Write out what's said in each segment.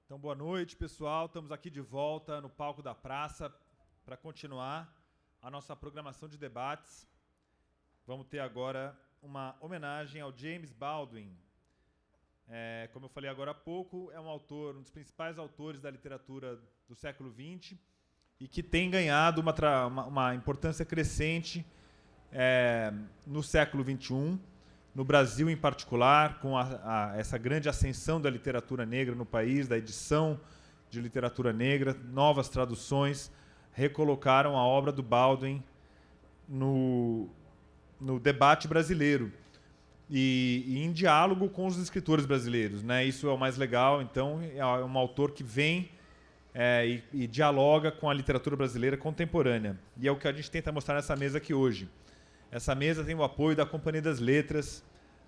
Então, boa noite, pessoal. Estamos aqui de volta no palco da praça para continuar a nossa programação de debates. Vamos ter agora uma homenagem ao James Baldwin. Como eu falei agora há pouco, é um autor, um dos principais autores da literatura do século XX e que tem ganhado uma importância crescente no século XXI, no Brasil em particular, com essa grande ascensão da literatura negra no país, da edição de literatura negra, novas traduções, recolocaram a obra do Baldwin no debate brasileiro e em diálogo com os escritores brasileiros, né? Isso é o mais legal. Então, é um autor que vem e dialoga com a literatura brasileira contemporânea. E é o que a gente tenta mostrar nessa mesa aqui hoje. Essa mesa tem o apoio da Companhia das Letras,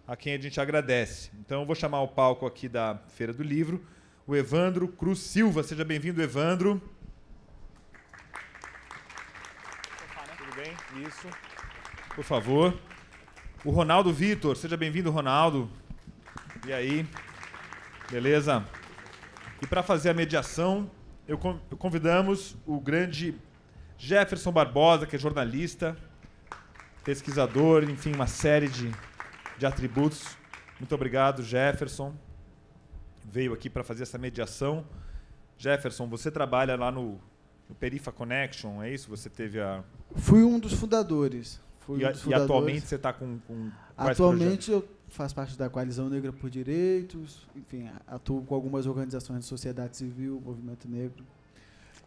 a quem a gente agradece. Então, eu vou chamar ao palco aqui da Feira do Livro o Evandro Cruz Silva. Seja bem-vindo, Evandro. Tudo bem? Isso. Por favor. O Ronaldo Vitor. Seja bem-vindo, Ronaldo. E aí? Beleza? E para fazer a mediação, convidamos o grande Jefferson Barbosa, que é jornalista, pesquisador, enfim, uma série de atributos. Muito obrigado, Jefferson. Veio aqui para fazer essa mediação. Jefferson, você trabalha lá no Perifa Connection, é isso? Você teve a... Fui um dos fundadores. E atualmente você está com quais atualmente projetos? Eu faço parte da Coalizão Negra por Direitos, enfim, atuo com algumas organizações de sociedade civil, movimento negro.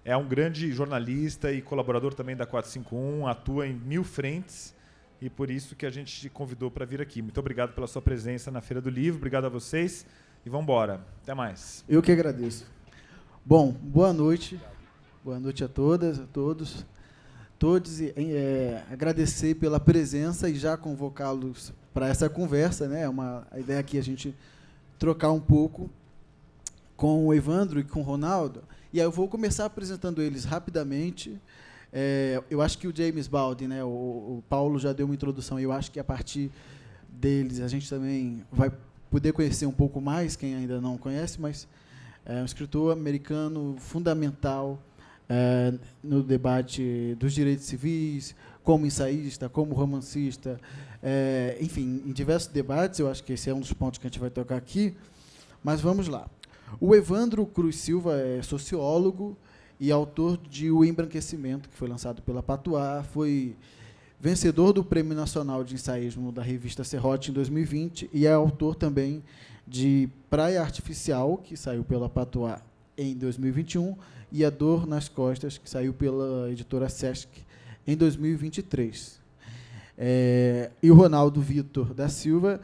É um grande jornalista e colaborador também da 451, atua em 1000 frentes e por isso que a gente te convidou para vir aqui. Muito obrigado pela sua presença na Feira do Livro, obrigado a vocês e vamos embora. Até mais. Eu que agradeço. Bom, boa noite a todas, a todos. Agradecer pela presença e já convocá-los para essa conversa, né? A ideia aqui é a gente trocar um pouco com o Evandro e com o Ronaldo. E aí eu vou começar apresentando eles rapidamente. Eu acho que o James Baldwin, né? O Paulo já deu uma introdução, e eu acho que a partir deles a gente também vai poder conhecer um pouco mais, quem ainda não conhece, mas é um escritor americano fundamental no debate dos direitos civis, como ensaísta, como romancista, enfim, em diversos debates. Eu acho que esse é um dos pontos que a gente vai tocar aqui, mas vamos lá. O Evandro Cruz Silva é sociólogo e autor de O Embranquecimento, que foi lançado pela Patuá, foi vencedor do Prêmio Nacional de Ensaísmo da revista Serrote em 2020 e é autor também de Praia Artificial, que saiu pela Patuá em 2021, e A Dor nas Costas, que saiu pela editora Sesc em 2023. E o Ronaldo Vitor da Silva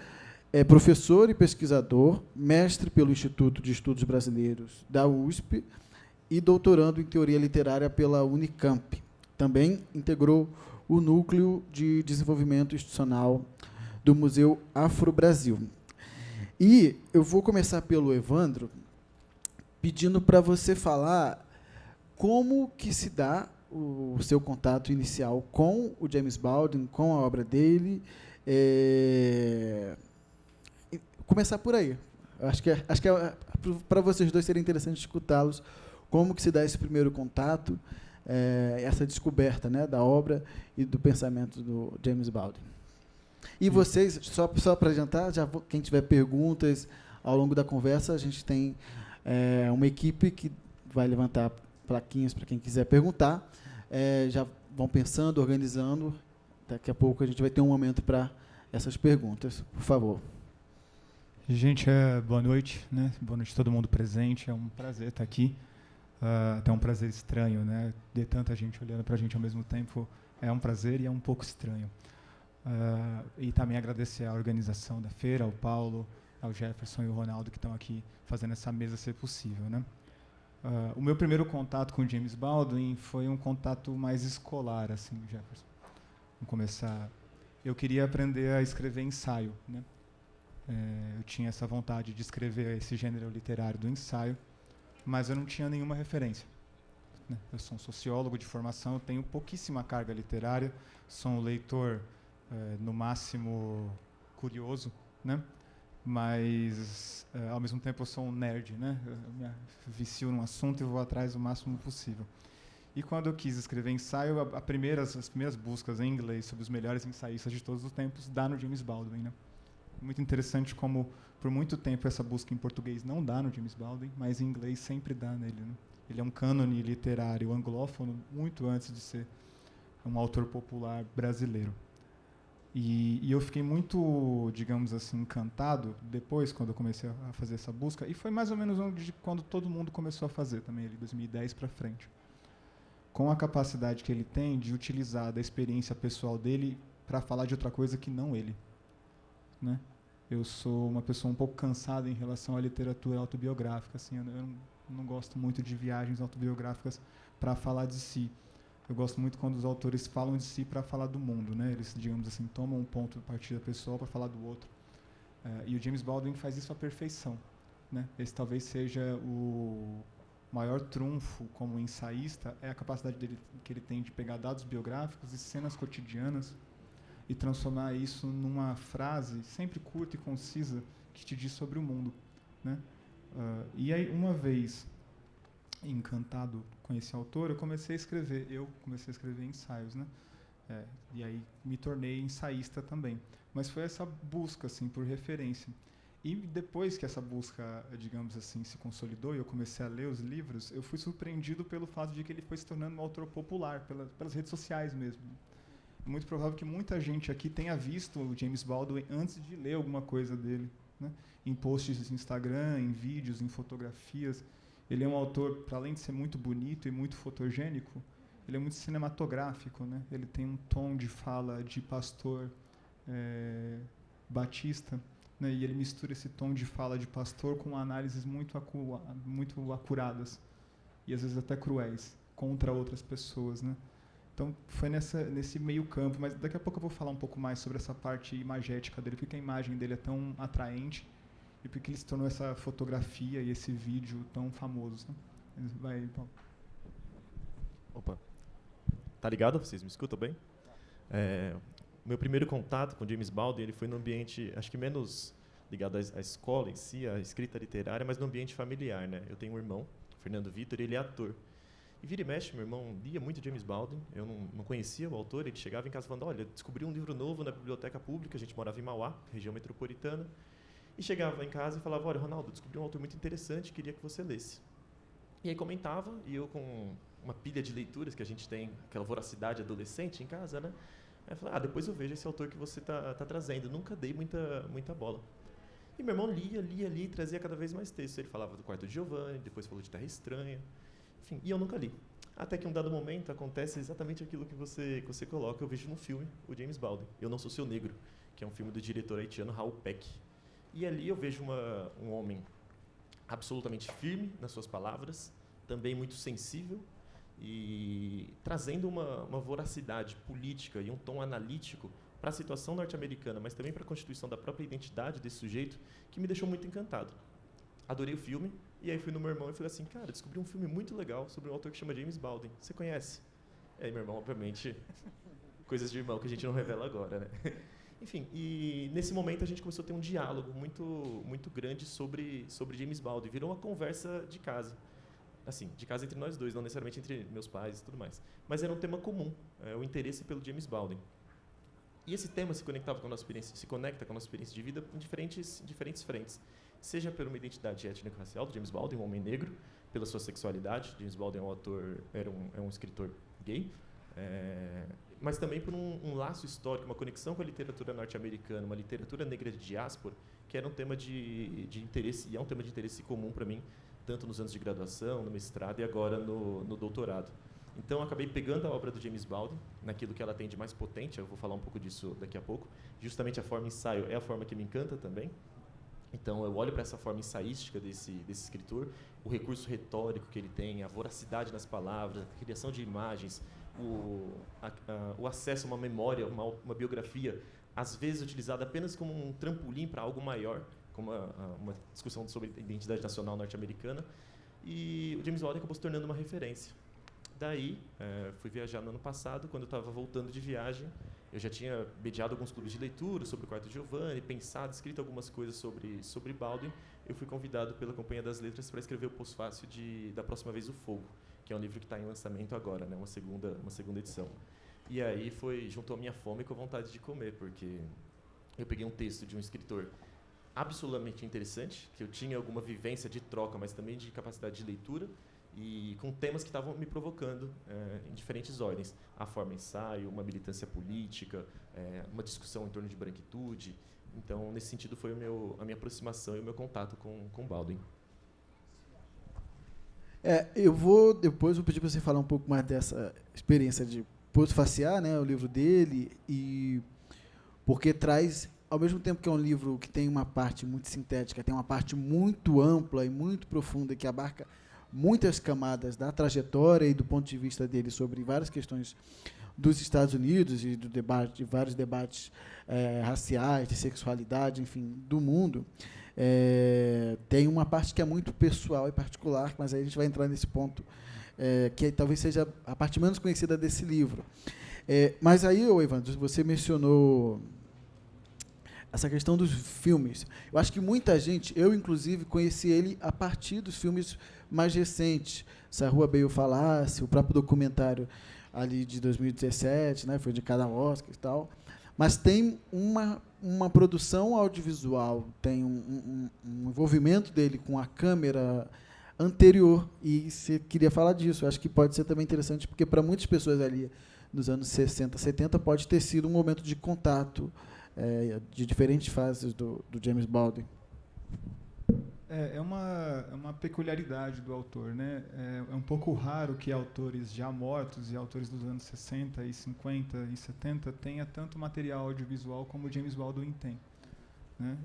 é professor e pesquisador, mestre pelo Instituto de Estudos Brasileiros da USP e doutorando em Teoria Literária pela Unicamp. Também integrou o Núcleo de Desenvolvimento Institucional do Museu Afro-Brasil. E eu vou começar pelo Evandro, pedindo para você falar como que se dá o seu contato inicial com o James Baldwin, com a obra dele. Começar por aí. Acho que para vocês dois seria interessante escutá-los, como que se dá esse primeiro contato, essa descoberta, né, da obra e do pensamento do James Baldwin. E vocês, só para adiantar, quem tiver perguntas ao longo da conversa, a gente tem uma equipe que vai levantar plaquinhas para quem quiser perguntar. Já vão pensando, organizando. Daqui a pouco a gente vai ter um momento para essas perguntas. Por favor. Gente, boa noite, né? Boa noite a todo mundo presente. É um prazer estar aqui. Até um prazer estranho, né? De tanta gente olhando para a gente ao mesmo tempo. É um prazer e é um pouco estranho. E também agradecer à organização da feira, ao Paulo, ao Jefferson e ao Ronaldo, que estão aqui fazendo essa mesa ser possível, né? O meu primeiro contato com James Baldwin foi um contato mais escolar, assim, Jefferson. Vamos começar. Eu queria aprender a escrever ensaio, né? Eu tinha essa vontade de escrever esse gênero literário do ensaio, mas eu não tinha nenhuma referência, né? Eu sou um sociólogo de formação, eu tenho pouquíssima carga literária, sou um leitor, no máximo, curioso, né? mas ao mesmo tempo eu sou um nerd, né? Eu me vicio num assunto e vou atrás o máximo possível. E quando eu quis escrever ensaio, as primeiras buscas em inglês sobre os melhores ensaístas de todos os tempos dá no James Baldwin, né? Muito interessante como, por muito tempo, essa busca em português não dá no James Baldwin, mas em inglês sempre dá nele, né? Ele é um cânone literário anglófono muito antes de ser um autor popular brasileiro. E eu fiquei muito, digamos assim, encantado depois, quando eu comecei a fazer essa busca, e foi mais ou menos quando todo mundo começou a fazer também, ali, 2010 para frente, com a capacidade que ele tem de utilizar da experiência pessoal dele para falar de outra coisa que não ele, né? Eu sou uma pessoa um pouco cansada em relação à literatura autobiográfica, assim, eu não gosto muito de viagens autobiográficas para falar de si. Eu gosto muito quando os autores falam de si para falar do mundo, né? Eles, digamos assim, tomam um ponto de partida pessoal para falar do outro. E o James Baldwin faz isso à perfeição, né? Esse talvez seja o maior trunfo como ensaísta, é a capacidade que ele tem de pegar dados biográficos e cenas cotidianas e transformar isso numa frase sempre curta e concisa que te diz sobre o mundo, né? E aí, uma vez encantado com esse autor, eu comecei a escrever ensaios, né? E aí me tornei ensaísta também. Mas foi essa busca, assim, por referência. E depois que essa busca, digamos assim, se consolidou e eu comecei a ler os livros, eu fui surpreendido pelo fato de que ele foi se tornando um autor popular, pelas redes sociais mesmo. É muito provável que muita gente aqui tenha visto o James Baldwin antes de ler alguma coisa dele, né? Em posts no Instagram, em vídeos, em fotografias. Ele é um autor, para além de ser muito bonito e muito fotogênico, ele é muito cinematográfico, né? Ele tem um tom de fala de pastor batista, né? E ele mistura esse tom de fala de pastor com análises muito acuradas e às vezes até cruéis contra outras pessoas, né? Então foi nesse meio campo, mas daqui a pouco eu vou falar um pouco mais sobre essa parte imagética dele, porque a imagem dele é tão atraente e porque ele se tornou essa fotografia e esse vídeo tão famoso, né? Vai, Paulo. Opa. Tá ligado? Vocês me escutam bem? Meu primeiro contato com James Baldwin, ele foi no ambiente, acho que menos ligado à escola em si, à escrita literária, mas no ambiente familiar, né? Eu tenho um irmão, Fernando Vitor, ele é ator. E vira e mexe, meu irmão lia muito James Baldwin, eu não conhecia o autor, ele chegava em casa falando, olha, descobri um livro novo na biblioteca pública, a gente morava em Mauá, região metropolitana, e chegava em casa e falava, olha, Ronaldo, descobri um autor muito interessante, queria que você lesse. E aí comentava, e eu com uma pilha de leituras que a gente tem, aquela voracidade adolescente em casa, né? Aí eu falei, depois eu vejo esse autor que você tá trazendo. Nunca dei muita bola. E meu irmão lia e trazia cada vez mais textos. Ele falava do Quarto de Giovanni, depois falou de Terra Estranha. Enfim, e eu nunca li. Até que em um dado momento acontece exatamente aquilo que você coloca. Eu vejo no filme o James Baldwin, Eu Não Sou Seu Negro, que é um filme do diretor haitiano Raul Peck. E ali eu vejo um homem absolutamente firme nas suas palavras, também muito sensível, e trazendo uma voracidade política e um tom analítico para a situação norte-americana, mas também para a constituição da própria identidade desse sujeito, que me deixou muito encantado. Adorei o filme, e aí fui no meu irmão e falei assim, cara, descobri um filme muito legal sobre um autor que chama James Baldwin. Você conhece? Aí meu irmão, obviamente, coisas de irmão que a gente não revela agora, né? Enfim, e nesse momento a gente começou a ter um diálogo muito, muito grande sobre James Baldwin. Virou uma conversa de casa. Assim, de casa entre nós dois, não necessariamente entre meus pais e tudo mais. Mas era um tema comum, o interesse pelo James Baldwin. E esse tema se conecta com a nossa experiência de vida em diferentes frentes. Seja por uma identidade étnico-racial do James Baldwin, um homem negro, pela sua sexualidade. James Baldwin é um escritor gay, mas também por um laço histórico, uma conexão com a literatura norte-americana, uma literatura negra de diáspora, que era um tema de interesse, e é um tema de interesse comum para mim, tanto nos anos de graduação, no mestrado e agora no doutorado. Então, eu acabei pegando a obra do James Baldwin, naquilo que ela tem de mais potente, eu vou falar um pouco disso daqui a pouco. Justamente a forma ensaio é a forma que me encanta também. Então, eu olho para essa forma ensaística desse escritor, o recurso retórico que ele tem, a voracidade nas palavras, a criação de imagens, o acesso a uma memória, uma biografia, às vezes utilizada apenas como um trampolim para algo maior, como uma discussão sobre a identidade nacional norte-americana, e o James Baldwin acabou se tornando uma referência. Daí, fui viajar no ano passado, quando eu estava voltando de viagem, eu já tinha mediado alguns clubes de leitura sobre o Quarto Giovanni, pensado, escrito algumas coisas sobre Baldwin. Eu fui convidado pela Companhia das Letras para escrever o pós-fácil da Próxima Vez o Fogo, que é um livro que está em lançamento agora, né, uma segunda edição. E aí juntou a minha fome com a vontade de comer, porque eu peguei um texto de um escritor absolutamente interessante, que eu tinha alguma vivência de troca, mas também de capacidade de leitura, e com temas que estavam me provocando em diferentes ordens. A forma ensaio, uma militância política, uma discussão em torno de branquitude. Então, nesse sentido, foi a minha aproximação e o meu contato com Baldwin. Depois vou pedir para você falar um pouco mais dessa experiência de Postfaciar, né, o livro dele, e porque traz, ao mesmo tempo que é um livro que tem uma parte muito sintética, tem uma parte muito ampla e muito profunda que abarca muitas camadas da trajetória e do ponto de vista dele sobre várias questões dos Estados Unidos e de vários debates raciais, de sexualidade, enfim, do mundo. Tem uma parte que é muito pessoal e particular, mas aí a gente vai entrar nesse ponto, que talvez seja a parte menos conhecida desse livro. Mas aí, Evandro, você mencionou essa questão dos filmes. Eu acho que muita gente, eu inclusive, conheci ele a partir dos filmes mais recentes. Essa Rua Beio Falasse, o próprio documentário ali de 2017, né, foi indicado ao Oscar e tal. Mas tem uma produção audiovisual, tem um envolvimento dele com a câmera anterior, e você queria falar disso. Eu acho que pode ser também interessante, porque para muitas pessoas ali nos anos 60, 70, pode ter sido um momento de contato de diferentes fases do James Baldwin. É uma peculiaridade do autor, né? É um pouco raro que autores já mortos e autores dos anos 60 e 50 e 70 tenha tanto material audiovisual como James Baldwin tem, né?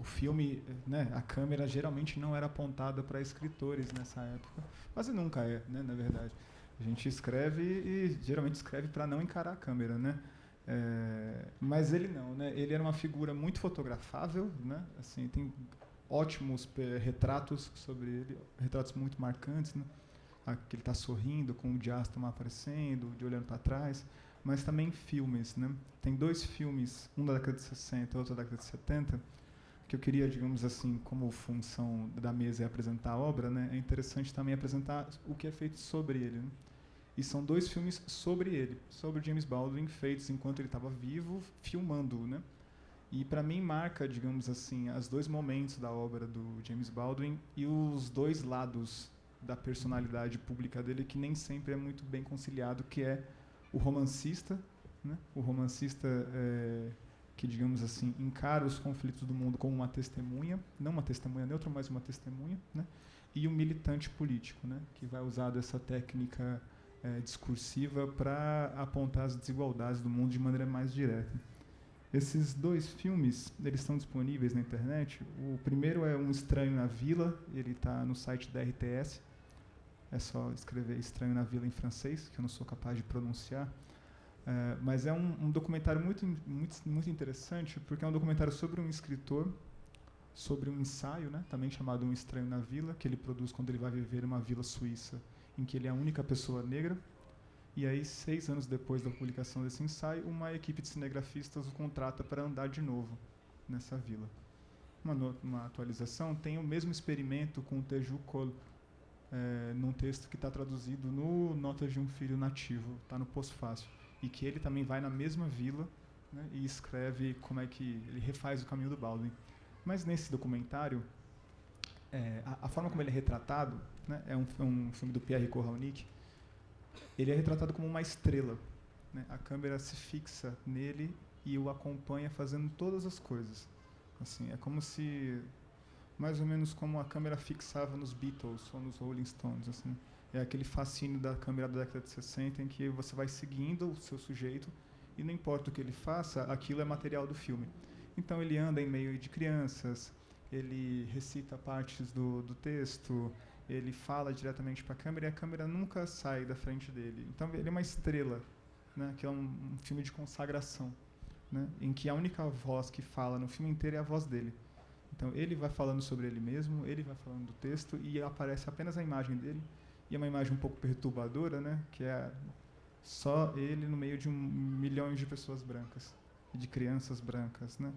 O filme, né, a câmera geralmente não era apontada para escritores nessa época, quase nunca né, na verdade. A gente escreve e geralmente escreve para não encarar a câmera, né? Mas ele não, né? Ele era uma figura muito fotografável, né? Assim, tem ótimos retratos sobre ele, retratos muito marcantes, né? Que ele está sorrindo com o diástema aparecendo, de olhando para trás, mas também filmes, né? Tem 2 filmes, um da década de 60 e outro da década de 70, que eu queria, digamos assim, como função da mesa é apresentar a obra, né? É interessante também apresentar o que é feito sobre ele, né? E são 2 filmes sobre ele, sobre James Baldwin, feitos enquanto ele estava vivo, filmando, né? E para mim marca, digamos assim, os 2 momentos da obra do James Baldwin e os 2 lados da personalidade pública dele, que nem sempre é muito bem conciliado, que é o romancista, né? O romancista que, digamos assim, encara os conflitos do mundo como uma testemunha, não uma testemunha neutra, mas uma testemunha, né? E o militante político, né? Que vai usar dessa técnica discursiva para apontar as desigualdades do mundo de maneira mais direta. Esses 2 filmes, eles estão disponíveis na internet. O primeiro é Um Estranho na Vila, ele está no site da RTS. É só escrever Estranho na Vila em francês, que eu não sou capaz de pronunciar. Mas é um documentário muito interessante, porque é um documentário sobre um escritor, sobre um ensaio, né, também chamado Um Estranho na Vila, que ele produz quando ele vai viver em uma vila suíça, em que ele é a única pessoa negra. E aí, 6 anos depois da publicação desse ensaio, uma equipe de cinegrafistas o contrata para andar de novo nessa vila. Uma atualização tem o mesmo experimento com o Teju Cole, num texto que está traduzido no Notas de um Filho Nativo, está no Pós-Fácil, e que ele também vai na mesma vila, né, e escreve como é que ele refaz o caminho do Baldwin. Mas nesse documentário, a forma como ele é retratado, né, é um filme do Pierre Corraunik. Ele é retratado como uma estrela, né? A câmera se fixa nele e o acompanha fazendo todas as coisas. Assim, é como se, mais ou menos como a câmera fixava nos Beatles ou nos Rolling Stones. Assim. É aquele fascínio da câmera da década de 60 em que você vai seguindo o seu sujeito e não importa o que ele faça, aquilo é material do filme. Então ele anda em meio de crianças, ele recita partes do texto, ele fala diretamente para a câmera e a câmera nunca sai da frente dele. Então ele é uma estrela, né, que é um filme de consagração, né, em que a única voz que fala no filme inteiro é a voz dele. Então ele vai falando sobre ele mesmo, ele vai falando do texto e aparece apenas a imagem dele, e é uma imagem um pouco perturbadora, né, que é Só ele no meio de milhões de pessoas brancas, de crianças brancas, né?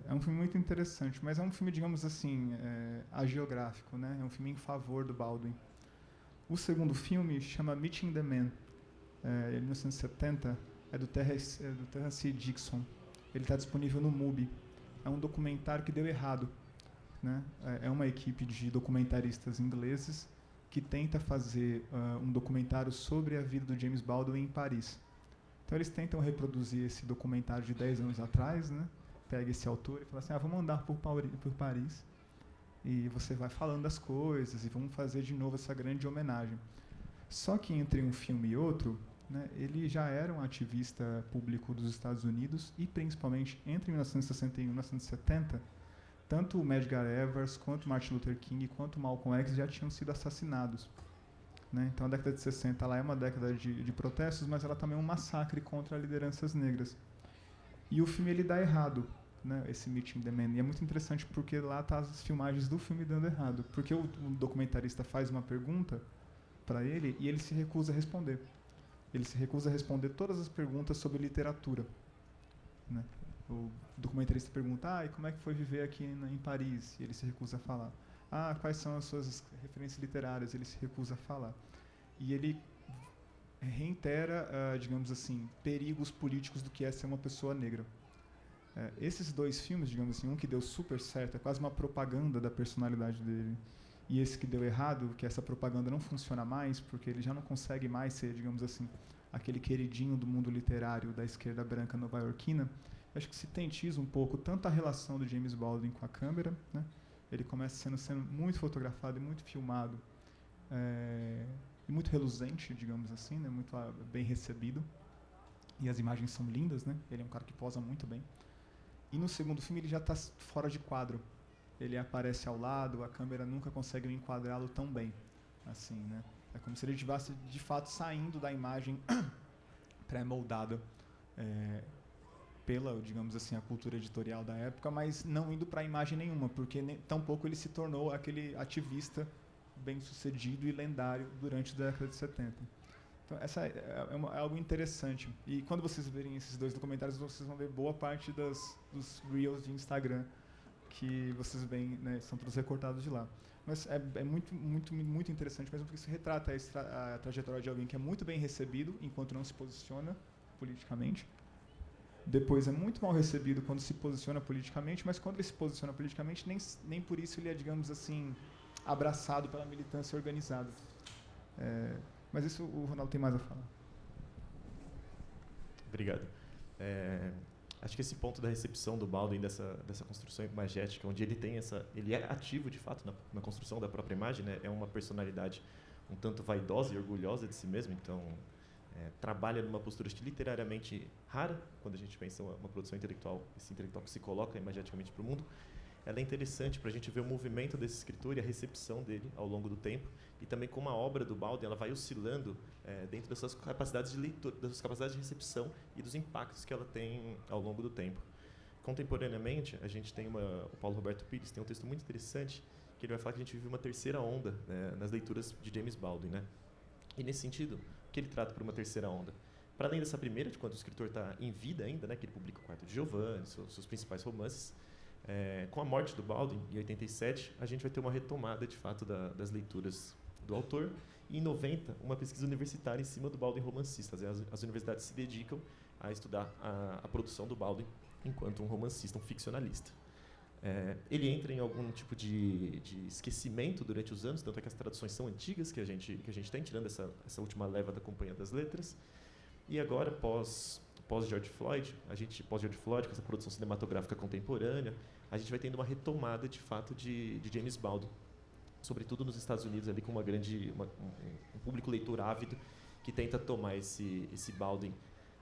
É um filme muito interessante, mas é um filme, digamos assim, hagiográfico, né? É um filme em favor do Baldwin. O segundo filme chama Meeting the Man, de 1970, é do Terence Dixon. Ele está disponível no MUBI. É um documentário que deu errado, né? É uma equipe de documentaristas ingleses que tenta fazer um documentário sobre a vida do James Baldwin em Paris. Então eles tentam reproduzir esse documentário de 10 anos atrás, né? Pega esse autor e fala assim, vamos andar por Paris e você vai falando das coisas e vamos fazer de novo essa grande homenagem. Só que entre um filme e outro, né, ele já era um ativista público dos Estados Unidos e principalmente entre 1961 e 1970, tanto o Medgar Evers, quanto Martin Luther King, quanto Malcolm X já tinham sido assassinados. Né? Então a década de 60 ela é uma década de protestos, mas ela também é um massacre contra lideranças negras. E o filme ele dá errado, né, esse Meeting the Man. E é muito interessante porque lá tá as filmagens do filme dando errado. Porque o documentarista faz uma pergunta para ele e ele se recusa a responder. Ele se recusa a responder todas as perguntas sobre literatura. Né? O documentarista pergunta, e como é que foi viver aqui em Paris? E ele se recusa a falar. Quais são as suas referências literárias? Ele se recusa a falar. E ele reitera, digamos assim, perigos políticos do que é ser uma pessoa negra. Esses dois filmes, digamos assim, um que deu super certo, é quase uma propaganda da personalidade dele, e esse que deu errado, que essa propaganda não funciona mais, porque ele já não consegue mais ser, digamos assim, aquele queridinho do mundo literário da esquerda branca nova-iorquina. Acho que se tentiza um pouco tanto a relação do James Baldwin com a câmera, né? Ele começa sendo muito fotografado e muito filmado, e muito reluzente, digamos assim, né? Muito bem recebido, e as imagens são lindas, né? Ele é um cara que posa muito bem. E no segundo filme ele já está fora de quadro. Ele aparece ao lado, a câmera nunca consegue enquadrá-lo tão bem, assim, né? É como se ele estivesse de fato saindo da imagem pré-moldada pela, digamos assim, a cultura editorial da época, mas não indo para a imagem nenhuma, porque tampouco ele se tornou aquele ativista bem-sucedido e lendário durante a década de 70. Então, essa é algo interessante. E quando vocês verem esses dois documentários, vocês vão ver boa parte dos Reels de Instagram que vocês veem, né, são todos recortados de lá. Mas é muito, muito, muito interessante mesmo, porque isso retrata a trajetória de alguém que é muito bem recebido enquanto não se posiciona politicamente. Depois é muito mal recebido quando se posiciona politicamente, mas quando ele se posiciona politicamente, nem por isso ele é, digamos assim, abraçado pela militância organizada. Mas isso o Ronaldo tem mais a falar. Obrigado. Acho que esse ponto da recepção do Baldwin, dessa construção imagética, onde ele é ativo, de fato, na construção da própria imagem, né? É uma personalidade um tanto vaidosa e orgulhosa de si mesmo, então trabalha numa postura literariamente rara, quando a gente pensa uma produção intelectual, esse intelectual que se coloca imageticamente para o mundo. Ela é interessante para a gente ver o movimento desse escritor e a recepção dele ao longo do tempo, e também como a obra do Baldwin ela vai oscilando dentro das suas capacidades de leitura, das suas capacidades de recepção e dos impactos que ela tem ao longo do tempo. Contemporaneamente, a gente tem o Paulo Roberto Pires tem um texto muito interessante que ele vai falar que a gente vive uma terceira onda, né, nas leituras de James Baldwin, né? E nesse sentido, o que ele trata por uma terceira onda? Para além dessa primeira, de quando o escritor está em vida ainda, né, que ele publica o Quarto de Giovanni, seus principais romances, com a morte do Baldwin, em 87, a gente vai ter uma retomada, de fato, das leituras do autor. E em 90, uma pesquisa universitária em cima do Baldwin romancista. As universidades se dedicam a estudar a produção do Baldwin enquanto um romancista, um ficcionalista. Ele entra em algum tipo de esquecimento durante os anos, tanto é que as traduções são antigas que a gente tem, tirando essa última leva da Companhia das Letras. E agora, pós George Floyd, com essa produção cinematográfica contemporânea, a gente vai tendo uma retomada, de fato, de James Baldwin, sobretudo nos Estados Unidos, ali com um público leitor ávido que tenta tomar esse Baldwin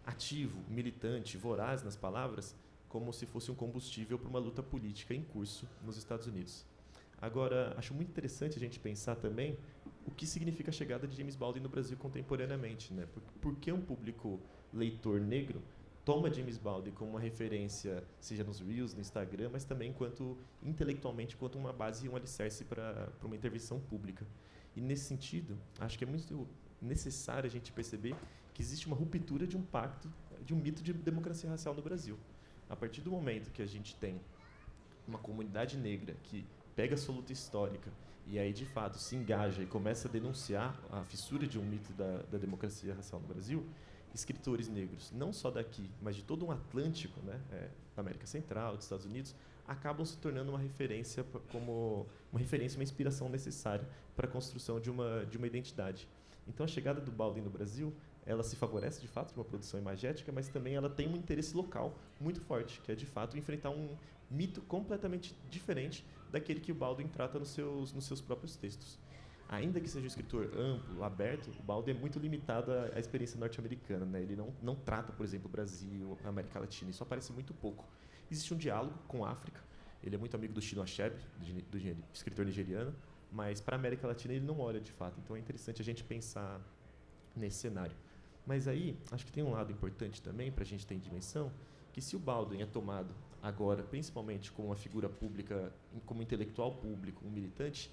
ativo, militante, voraz nas palavras, como se fosse um combustível para uma luta política em curso nos Estados Unidos. Agora, acho muito interessante a gente pensar também o que significa a chegada de James Baldwin no Brasil contemporaneamente, né? Por que um público leitor negro toma James Baldwin como uma referência, seja nos Reels, no Instagram, mas também intelectualmente, quanto uma base e um alicerce para uma intervenção pública. E nesse sentido, acho que é muito necessário a gente perceber que existe uma ruptura de um pacto, de um mito de democracia racial no Brasil. A partir do momento que a gente tem uma comunidade negra que pega a sua luta histórica e aí, de fato, se engaja e começa a denunciar a fissura de um mito da democracia racial no Brasil, escritores negros, não só daqui, mas de todo um Atlântico, né, da América Central, dos Estados Unidos, acabam se tornando uma referência, uma inspiração necessária para a construção de uma identidade. Então, a chegada do Baldwin no Brasil, ela se favorece, de fato, de uma produção imagética, mas também ela tem um interesse local muito forte, que é, de fato, enfrentar um mito completamente diferente daquele que o Baldwin trata nos seus próprios textos. Ainda que seja um escritor amplo, aberto, o Baldwin é muito limitado à experiência norte-americana, né? Ele não trata, por exemplo, o Brasil, a América Latina, isso aparece muito pouco. Existe um diálogo com a África, ele é muito amigo do Chinua Achebe, do escritor nigeriano, mas para a América Latina ele não olha de fato, então é interessante a gente pensar nesse cenário. Mas aí, acho que tem um lado importante também para a gente ter em dimensão, que se o Baldwin é tomado agora, principalmente como uma figura pública, como intelectual público, um militante,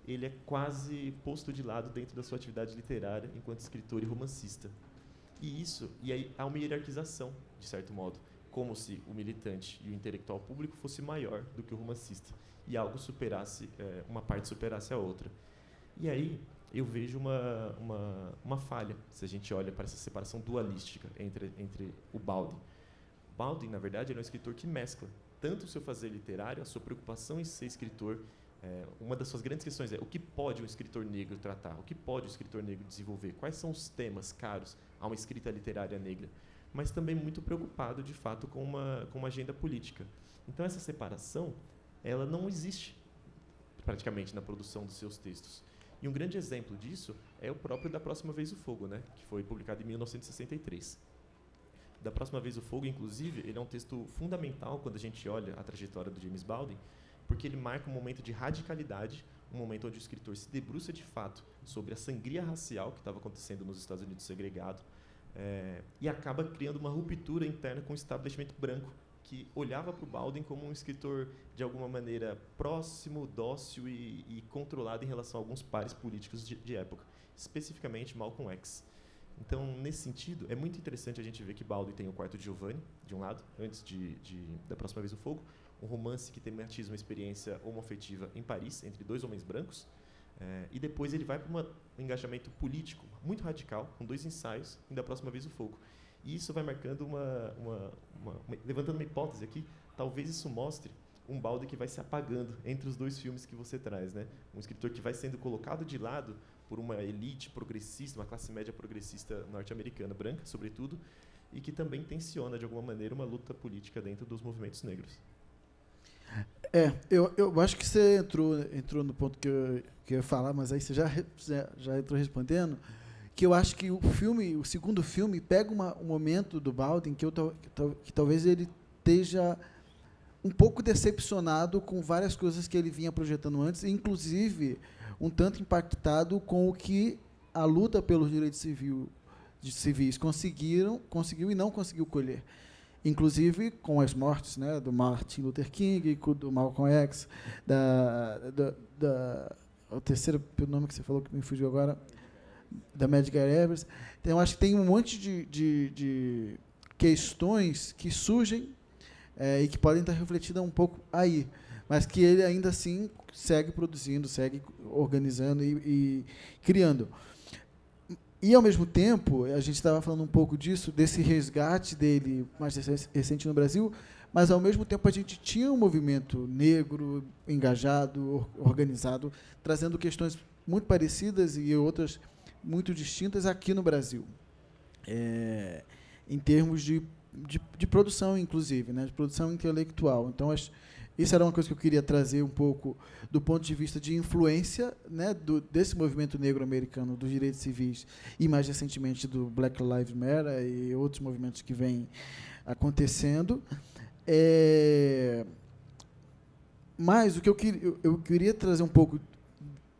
ele é quase posto de lado dentro da sua atividade literária enquanto escritor e romancista. E aí há uma hierarquização, de certo modo, como se o militante e o intelectual público fosse maior do que o romancista, e algo superasse, uma parte superasse a outra. E aí eu vejo uma falha, se a gente olha para essa separação dualística entre o Baldwin. Baldwin, na verdade, ele é um escritor que mescla tanto o seu fazer literário, a sua preocupação em ser escritor. Uma das suas grandes questões é o que pode um escritor negro tratar, o que pode um escritor negro desenvolver, quais são os temas caros a uma escrita literária negra, mas também muito preocupado, de fato, com uma agenda política. Então, essa separação, ela não existe praticamente na produção dos seus textos. E um grande exemplo disso é o próprio Da Próxima Vez o Fogo, né, que foi publicado em 1963. Da Próxima Vez o Fogo, inclusive, ele é um texto fundamental quando a gente olha a trajetória do James Baldwin, porque ele marca um momento de radicalidade, um momento onde o escritor se debruça de fato sobre a sangria racial que estava acontecendo nos Estados Unidos segregado, e acaba criando uma ruptura interna com o establishment branco, que olhava para o Baldwin como um escritor, de alguma maneira, próximo, dócil e controlado em relação a alguns pares políticos de época, especificamente Malcolm X. Então, nesse sentido, é muito interessante a gente ver que Baldwin tem o Quarto de Giovanni, de um lado, antes Da Próxima Vez o Fogo, um romance que tematiza uma experiência homoafetiva em Paris, entre dois homens brancos, e depois ele vai para um engajamento político muito radical, com 2 ensaios, em Da Próxima Vez o Fogo. E isso vai marcando levantando uma hipótese aqui, talvez isso mostre um Baldwin que vai se apagando entre os 2 filmes que você traz, né? Um escritor que vai sendo colocado de lado por uma elite progressista, uma classe média progressista norte-americana, branca, sobretudo, e que também tensiona, de alguma maneira, uma luta política dentro dos movimentos negros. Eu acho que você entrou no ponto que eu ia falar, mas aí você já entrou respondendo, que eu acho que o segundo filme, pega um momento do Baldwin que talvez ele esteja um pouco decepcionado com várias coisas que ele vinha projetando antes, inclusive um tanto impactado com o que a luta pelos direitos civis conseguiu e não conseguiu colher. Inclusive com as mortes, né, do Martin Luther King, do Malcolm X, o terceiro nome que você falou que me fugiu agora, da Medgar Evers. Então, eu acho que tem um monte de questões que surgem e que podem estar refletidas um pouco aí, mas que ele ainda assim segue produzindo, segue organizando e criando. E, ao mesmo tempo, a gente estava falando um pouco desse resgate dele mais recente no Brasil, mas, ao mesmo tempo, a gente tinha um movimento negro, engajado, organizado, trazendo questões muito parecidas e outras muito distintas aqui no Brasil, em termos de produção, inclusive, né, de produção intelectual. Então, isso era uma coisa que eu queria trazer um pouco do ponto de vista de influência, né, desse movimento negro americano dos direitos civis e, mais recentemente, do Black Lives Matter e outros movimentos que vêm acontecendo. Mas o que eu queria trazer um pouco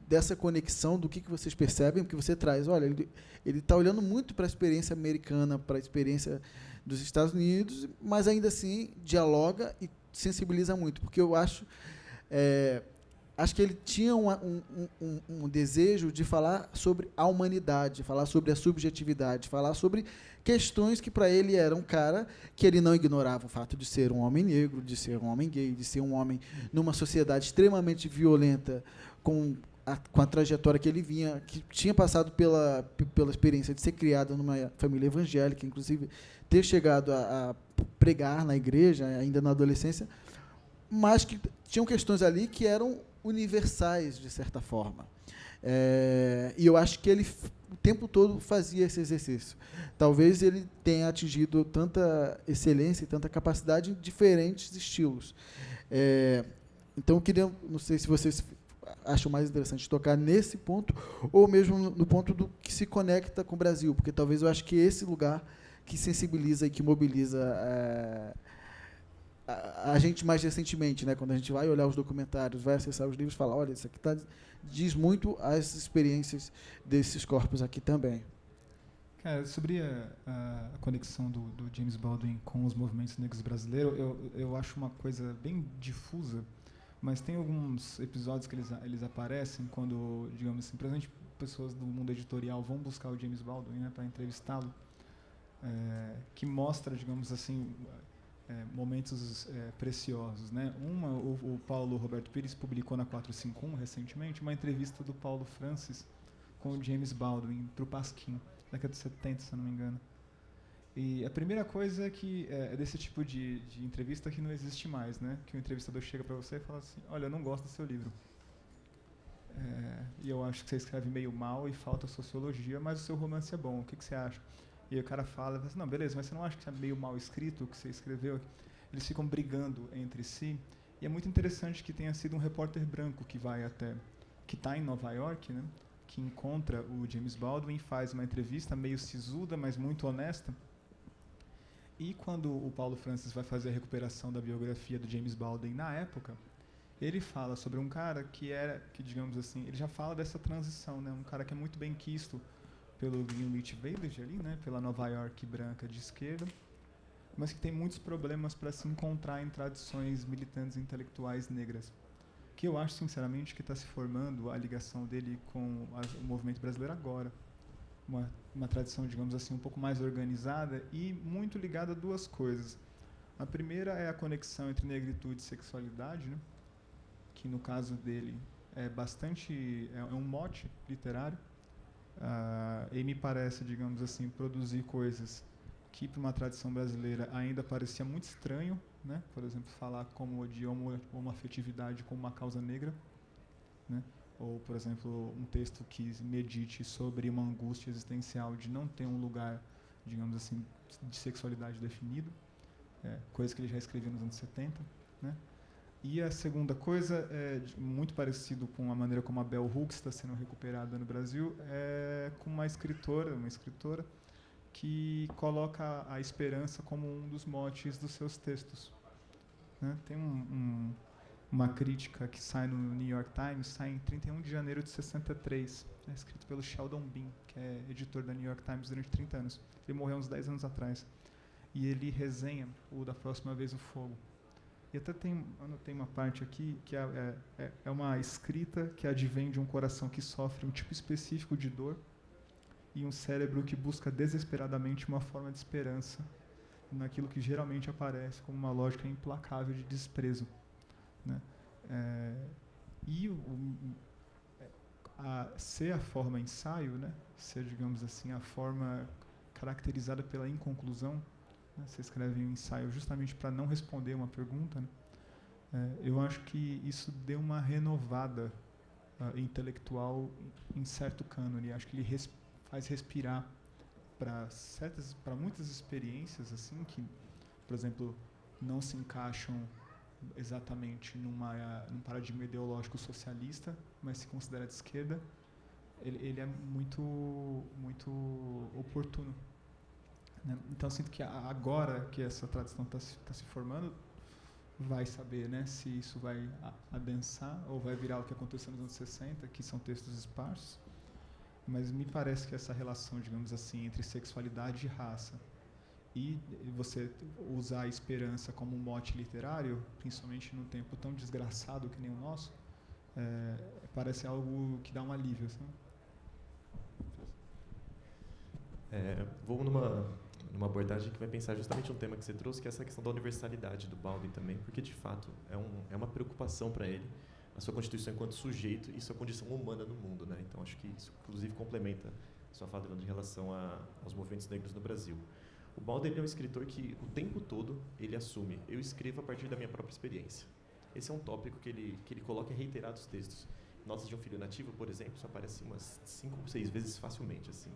dessa conexão do que vocês percebem, porque você traz, olha, ele está olhando muito para a experiência americana, para a experiência dos Estados Unidos, mas ainda assim dialoga e sensibiliza muito, porque eu acho acho que ele tinha um desejo de falar sobre a humanidade, falar sobre a subjetividade, falar sobre questões que para ele era um cara que ele não ignorava o fato de ser um homem negro, de ser um homem gay, de ser um homem numa sociedade extremamente violenta, com a trajetória que ele vinha, que tinha passado pela experiência de ser criado numa família evangélica, inclusive ter chegado a pregar na igreja, ainda na adolescência, mas que tinham questões ali que eram universais, de certa forma. E eu acho que ele o tempo todo fazia esse exercício. Talvez ele tenha atingido tanta excelência e tanta capacidade em diferentes estilos. Então, eu queria, não sei se vocês acham mais interessante tocar nesse ponto, ou mesmo no ponto do que se conecta com o Brasil, porque talvez eu acho que esse lugar que sensibiliza e que mobiliza a gente mais recentemente, né, quando a gente vai olhar os documentários, vai acessar os livros, fala, olha, isso aqui diz muito as experiências desses corpos aqui também. Cara, sobre a conexão do James Baldwin com os movimentos negros brasileiros, eu acho uma coisa bem difusa, mas tem alguns episódios que eles aparecem quando, digamos assim, principalmente pessoas do mundo editorial vão buscar o James Baldwin, né, para entrevistá-lo, que mostra, digamos assim, momentos preciosos, né? O Paulo Roberto Pires publicou na 451 recentemente uma entrevista do Paulo Francis com o James Baldwin para o Pasquim, década de 70, se eu não me engano. E a primeira coisa é que é desse tipo de entrevista que não existe mais, né? Que o entrevistador chega para você e fala assim, olha, eu não gosto do seu livro. E eu acho que você escreve meio mal e falta sociologia, mas o seu romance é bom, o que você acha? E aí o cara fala assim, não, beleza, mas você não acha que é meio mal escrito o que você escreveu? Eles ficam brigando entre si. E é muito interessante que tenha sido um repórter branco que está em Nova York, né? Que encontra o James Baldwin, faz uma entrevista meio sisuda, mas muito honesta. E quando o Paulo Francis vai fazer a recuperação da biografia do James Baldwin na época, ele fala sobre um cara que digamos assim, ele já fala dessa transição, né? Um cara que é muito bem quisto pelo Greenwich Village ali, né? Pela Nova York branca de esquerda, mas que tem muitos problemas para se encontrar em tradições militantes intelectuais negras. Que eu acho, sinceramente, que está se formando a ligação dele com o movimento brasileiro agora. Uma tradição, digamos assim, um pouco mais organizada e muito ligada a duas coisas. A primeira é a conexão entre negritude e sexualidade, né? Que no caso dele é um mote literário. E me parece, digamos assim, produzir coisas que para uma tradição brasileira ainda parecia muito estranho, né? Por exemplo, falar como de homoafetividade como uma causa negra, né? Ou, por exemplo, um texto que medite sobre uma angústia existencial de não ter um lugar, digamos assim, de sexualidade definido, coisa que ele já escrevia nos anos 70, né? E a segunda coisa, muito parecido com a maneira como a Bell Hooks está sendo recuperada no Brasil, é com uma escritora que coloca a esperança como um dos motes dos seus textos, né? Tem uma crítica que sai no New York Times, sai em 31 de janeiro de 63, escrito pelo Sheldon Bean, que é editor da New York Times durante 30 anos. Ele morreu uns 10 anos atrás. E ele resenha o Da Próxima Vez o Fogo. E até anotei uma parte aqui que é uma escrita que advém de um coração que sofre um tipo específico de dor e um cérebro que busca desesperadamente uma forma de esperança naquilo que geralmente aparece como uma lógica implacável de desprezo, né? Ser a forma ensaio, né? Ser, digamos assim, a forma caracterizada pela inconclusão, né? Você escreve um ensaio justamente para não responder uma pergunta, né? Eu acho que isso deu uma renovada intelectual em certo cânone. Acho que ele faz respirar para muitas experiências assim que, por exemplo, não se encaixam exatamente num paradigma ideológico socialista, mas se considera de esquerda. Ele é muito oportuno, né? Então eu sinto que agora que essa tradição está se formando, vai saber, né, se isso vai adensar ou vai virar o que aconteceu nos anos 60, que são textos esparsos. Mas me parece que essa relação, digamos assim, entre sexualidade e raça e você usar a esperança como um mote literário, principalmente num tempo tão desgraçado que nem o nosso, parece algo que dá um alívio, sabe? Vou numa abordagem que vai pensar justamente um tema que você trouxe, que é essa questão da universalidade do Baldwin também, porque de fato é uma preocupação para ele a sua constituição enquanto sujeito e sua condição humana no mundo, né? Então acho que isso inclusive complementa a sua fala em relação aos movimentos negros no Brasil. O Baldwin é um escritor que o tempo todo ele assume: eu escrevo a partir da minha própria experiência. Esse é um tópico que ele coloca em reiterados textos. Notas de um Filho Nativo, por exemplo, isso aparece umas 5 ou 6 vezes facilmente, assim.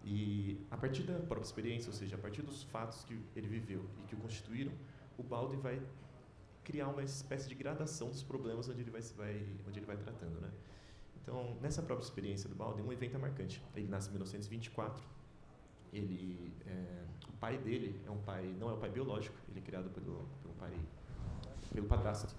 E a partir da própria experiência, ou seja, a partir dos fatos que ele viveu e que o constituíram, o Baldwin vai criar uma espécie de gradação dos problemas onde ele vai tratando, né? Então, nessa própria experiência do Baldwin, um evento é marcante. Ele nasce em 1924. O pai dele não é um pai biológico, ele é criado pelo padrasto,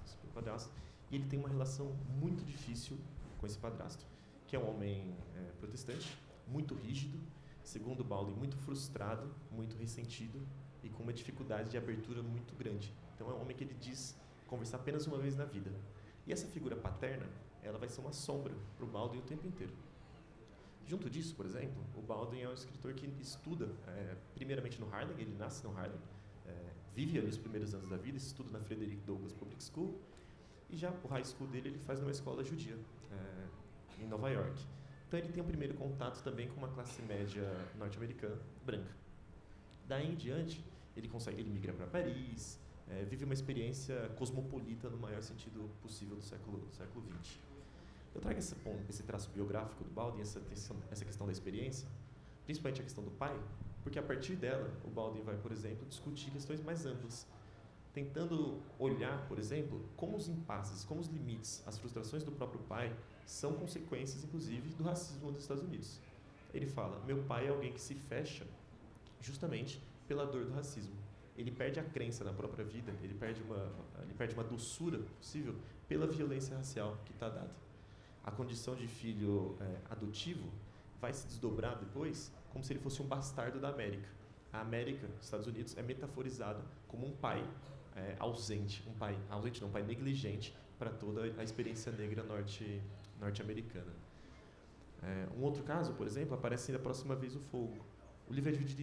e ele tem uma relação muito difícil com esse padrasto, que é um homem protestante, muito rígido, segundo Baldwin, muito frustrado, muito ressentido e com uma dificuldade de abertura muito grande. Então é um homem que ele diz conversar apenas uma vez na vida. E essa figura paterna, ela vai ser uma sombra para o Baldwin o tempo inteiro. Junto disso, por exemplo, o Baldwin é um escritor que estuda, primeiramente no Harlem, ele nasce no Harlem, vive ali os primeiros anos da vida, estuda na Frederick Douglass Public School, e já o high school dele ele faz numa escola judia, em Nova York. Então ele tem um primeiro contato também com uma classe média norte-americana, branca. Daí em diante, ele migra para Paris, vive uma experiência cosmopolita no maior sentido possível do século XX. Eu trago esse traço biográfico do Baldwin, essa questão da experiência, principalmente a questão do pai, porque a partir dela, o Baldwin vai, por exemplo, discutir questões mais amplas, tentando olhar, por exemplo, como os impasses, como os limites, as frustrações do próprio pai são consequências, inclusive, do racismo dos Estados Unidos. Ele fala: meu pai é alguém que se fecha justamente pela dor do racismo. Ele perde a crença na própria vida, ele perde uma doçura possível pela violência racial que está dada. A condição de filho adotivo vai se desdobrar depois como se ele fosse um bastardo da América. A América, os Estados Unidos, é metaforizada como um pai um pai negligente para toda a experiência negra norte-americana. Um outro caso, por exemplo, aparece da próxima vez o fogo. O livro é dividido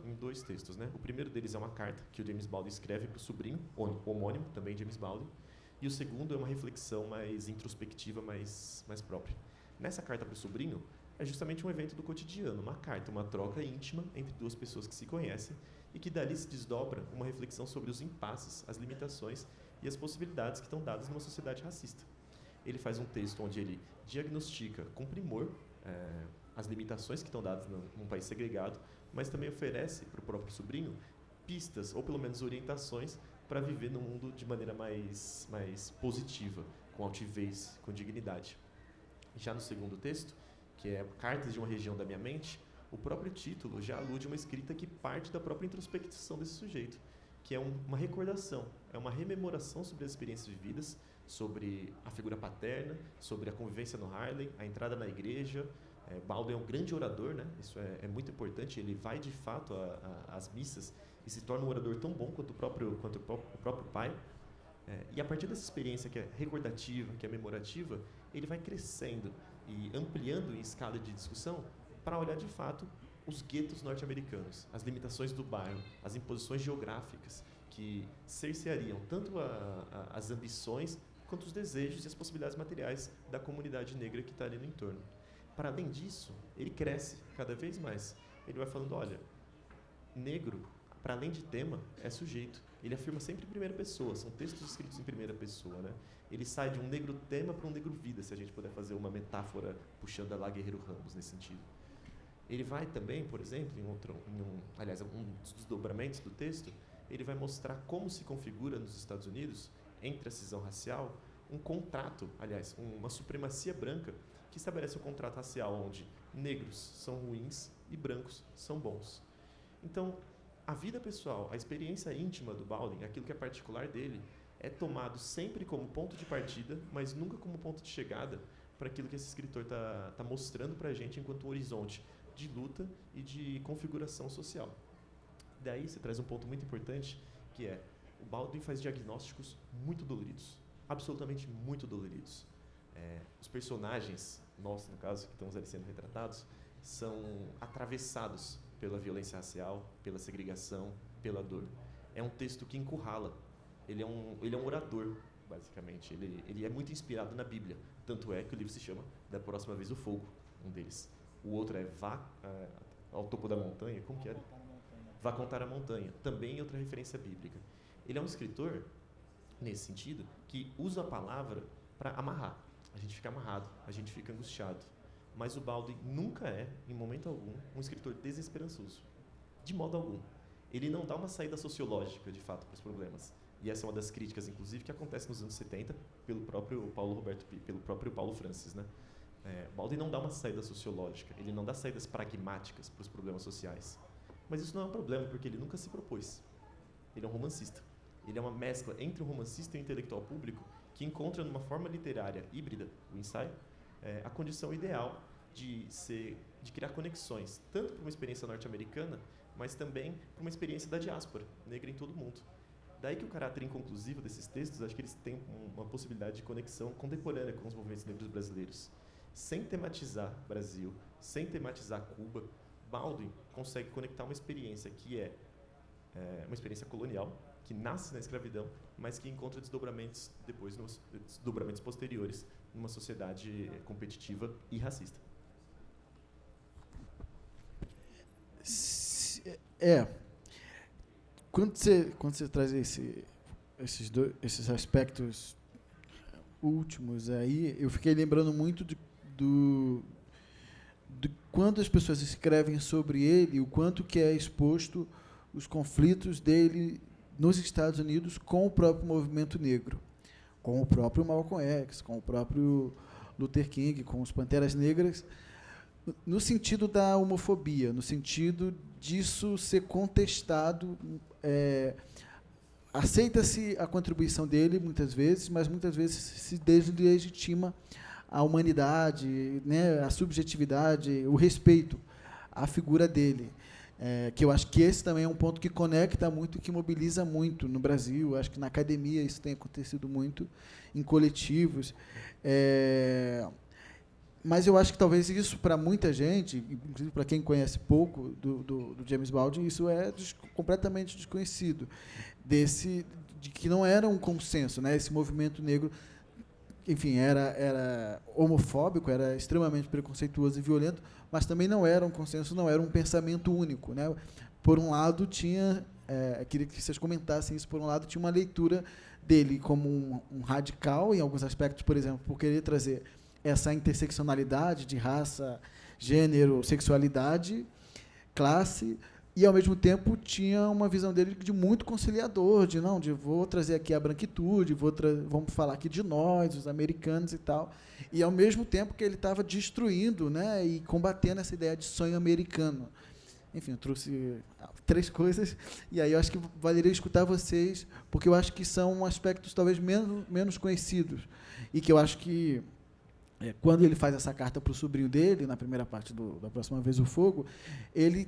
em dois textos, né? O primeiro deles é uma carta que o James Baldwin escreve para o sobrinho, homônimo, também James Baldwin, e o segundo é uma reflexão mais introspectiva, mais própria. Nessa carta para o sobrinho, é justamente um evento do cotidiano, uma carta, uma troca íntima entre duas pessoas que se conhecem e que dali se desdobra uma reflexão sobre os impasses, as limitações e as possibilidades que estão dadas numa sociedade racista. Ele faz um texto onde ele diagnostica com primor as limitações que estão dadas num país segregado, mas também oferece para o próprio sobrinho pistas, ou pelo menos orientações, para viver no mundo de maneira mais positiva, com altivez, com dignidade. Já no segundo texto, que é Cartas de uma Região da Minha Mente, o próprio título já alude a uma escrita que parte da própria introspecção desse sujeito, que é uma recordação, é uma rememoração sobre as experiências vividas, sobre a figura paterna, sobre a convivência no Harlem, a entrada na igreja. Baldwin é um grande orador, né? Isso é muito importante, ele vai de fato às missas e se torna um orador tão bom quanto o próprio pai. E a partir dessa experiência que é recordativa, que é memorativa, ele vai crescendo e ampliando em escala de discussão para olhar de fato os guetos norte-americanos, as limitações do bairro, as imposições geográficas que cerceariam tanto as ambições quanto os desejos e as possibilidades materiais da comunidade negra que está ali no entorno. Para além disso, ele cresce cada vez mais. Ele vai falando, olha, negro, para além de tema, é sujeito. Ele afirma sempre em primeira pessoa, são textos escritos em primeira pessoa, né? Ele sai de um negro tema para um negro vida, se a gente puder fazer uma metáfora puxando a lá Guerreiro Ramos nesse sentido. Ele vai também, por exemplo, um dos desdobramentos do texto, ele vai mostrar como se configura nos Estados Unidos, entre a cisão racial, um contrato, uma supremacia branca que estabelece um contrato racial onde negros são ruins e brancos são bons. Então, a vida pessoal, a experiência íntima do Baldwin, aquilo que é particular dele, é tomado sempre como ponto de partida, mas nunca como ponto de chegada para aquilo que esse escritor está mostrando para a gente enquanto um horizonte de luta e de configuração social. Daí você traz um ponto muito importante, que é o Baldwin faz diagnósticos muito doloridos, absolutamente muito doloridos. Os personagens, nós, no caso, que estamos ali sendo retratados, são atravessados pela violência racial, pela segregação, pela dor. É um texto que encurrala. Ele é um orador, basicamente. Ele é muito inspirado na Bíblia. Tanto é que o livro se chama Da Próxima Vez o Fogo, um deles. O outro é Vá ao Topo da Montanha. Como que era? Vá Contar a Montanha. Também outra referência bíblica. Ele é um escritor, nesse sentido, que usa a palavra para amarrar. A gente fica amarrado, a gente fica angustiado. Mas o Baldwin nunca é, em momento algum, um escritor desesperançoso. De modo algum. Ele não dá uma saída sociológica, de fato, para os problemas. E essa é uma das críticas, inclusive, que acontece nos anos 70 pelo próprio Paulo Francis, né? Baldwin não dá uma saída sociológica, ele não dá saídas pragmáticas para os problemas sociais. Mas isso não é um problema, porque ele nunca se propôs. Ele é um romancista. Ele é uma mescla entre um romancista e um intelectual público que encontra numa forma literária híbrida, o ensaio, a condição ideal de criar conexões, tanto para uma experiência norte-americana, mas também para uma experiência da diáspora negra em todo o mundo. Daí que o caráter inconclusivo desses textos, acho que eles têm uma possibilidade de conexão contemporânea com os movimentos negros brasileiros. Sem tematizar Brasil, sem tematizar Cuba, Baldwin consegue conectar uma experiência que é uma experiência colonial, que nasce na escravidão, mas que encontra desdobramentos depois, desdobramentos posteriores, numa sociedade competitiva e racista. Quando você traz esses aspectos últimos aí, eu fiquei lembrando muito de quando as pessoas escrevem sobre ele, o quanto que é exposto os conflitos dele nos Estados Unidos com o próprio movimento negro, com o próprio Malcolm X, com o próprio Luther King, com os Panteras Negras, no sentido da homofobia, no sentido disso ser contestado. Aceita-se a contribuição dele, muitas vezes, mas muitas vezes se deslegitima a humanidade, né, a subjetividade, o respeito à figura dele. Que eu acho que esse também é um ponto que conecta muito e que mobiliza muito no Brasil. Acho que na academia isso tem acontecido muito, em coletivos. Mas eu acho que talvez isso, para muita gente, inclusive para quem conhece pouco do James Baldwin, isso é completamente desconhecido, de que não era um consenso, né? Esse movimento negro, enfim, era homofóbico, era extremamente preconceituoso e violento, mas também não era um consenso, não era um pensamento único, né? Por um lado, queria que vocês comentassem isso, por um lado, tinha uma leitura dele como um radical, em alguns aspectos, por exemplo, por querer trazer essa interseccionalidade de raça, gênero, sexualidade, classe, e, ao mesmo tempo, tinha uma visão dele de muito conciliador, de vou trazer aqui a branquitude, vamos falar aqui de nós, os americanos e tal, e, ao mesmo tempo, que ele estava destruindo, né, e combatendo essa ideia de sonho americano. Enfim, eu trouxe 3 coisas, e aí eu acho que valeria escutar vocês, porque eu acho que são aspectos talvez menos conhecidos, e que eu acho que, quando ele faz essa carta para o sobrinho dele, na primeira parte da Próxima Vez o Fogo, ele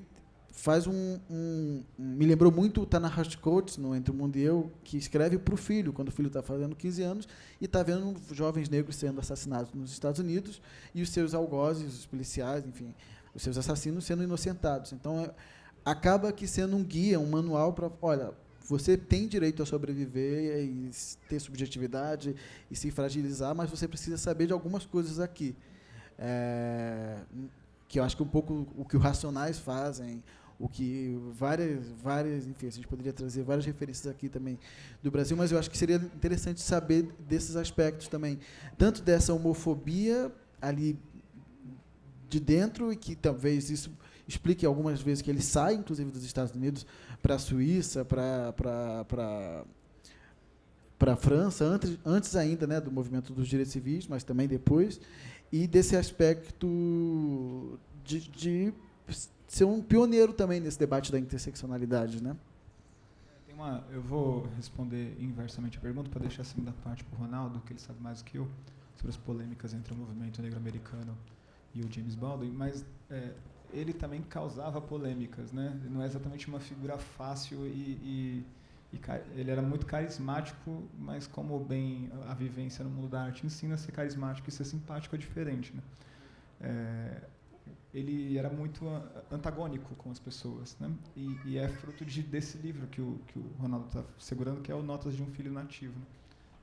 faz me lembrou muito o Ta-Nehisi Coates, no Entre o Mundo e Eu, que escreve para o filho, quando o filho está fazendo 15 anos, e está vendo jovens negros sendo assassinados nos Estados Unidos, e os seus algozes, os policiais, enfim, os seus assassinos sendo inocentados. Então, acaba aqui sendo um guia, um manual para, olha, você tem direito a sobreviver e ter subjetividade e se fragilizar, mas você precisa saber de algumas coisas aqui. Que eu acho que um pouco o que os Racionais fazem, o que várias, enfim, a gente poderia trazer várias referências aqui também do Brasil, mas eu acho que seria interessante saber desses aspectos também, tanto dessa homofobia ali de dentro, e que talvez isso explique algumas vezes que ele sai, inclusive, dos Estados Unidos para a Suíça, para a França, antes ainda, né, do movimento dos direitos civis, mas também depois, e desse aspecto de ser um pioneiro também nesse debate da interseccionalidade, né? Eu vou responder inversamente a pergunta para deixar a segunda parte para o Ronaldo, que ele sabe mais do que eu, sobre as polêmicas entre o movimento negro americano e o James Baldwin, mas ele também causava polêmicas, né? Não é exatamente uma figura fácil e ele era muito carismático, mas como bem a vivência no mundo da arte ensina, ser carismático e ser simpático é diferente, né? Ele era muito antagônico com as pessoas, né? E é fruto desse livro que o Ronaldo está segurando, que é o Notas de um Filho Nativo, né?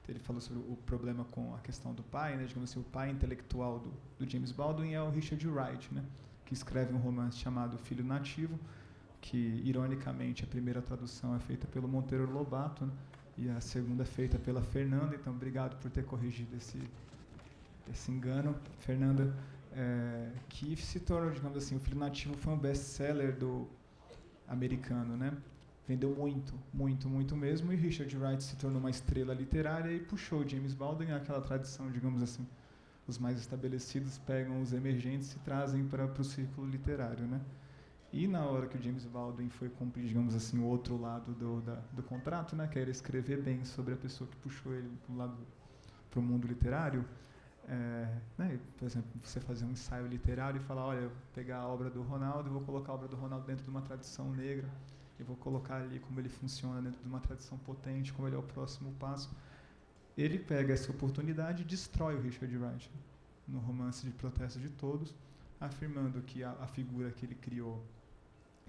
Ele falou sobre o problema com a questão do pai, né? Digamos assim, o pai intelectual do James Baldwin é o Richard Wright, né? Que escreve um romance chamado Filho Nativo, que, ironicamente, a primeira tradução é feita pelo Monteiro Lobato, né? E a segunda é feita pela Fernanda. Então, obrigado por ter corrigido esse engano, Fernanda. Que se tornou, digamos assim, o Filho Nativo foi um best-seller do americano, né? Vendeu muito, muito, muito mesmo, e Richard Wright se tornou uma estrela literária e puxou James Baldwin àquela tradição, digamos assim. Os mais estabelecidos pegam os emergentes e trazem para o círculo literário, né? E na hora que o James Baldwin foi cumprir, digamos assim, o outro lado do contrato, né, que era escrever bem sobre a pessoa que puxou ele para o mundo literário, né, por exemplo, você fazer um ensaio literário e falar, olha, eu vou pegar a obra do Ronaldo e vou colocar a obra do Ronaldo dentro de uma tradição negra, e vou colocar ali como ele funciona dentro de uma tradição potente, como ele é o próximo passo. Ele pega essa oportunidade e destrói o Richard Wright no romance de Protesto de Todos, afirmando que a figura que ele criou,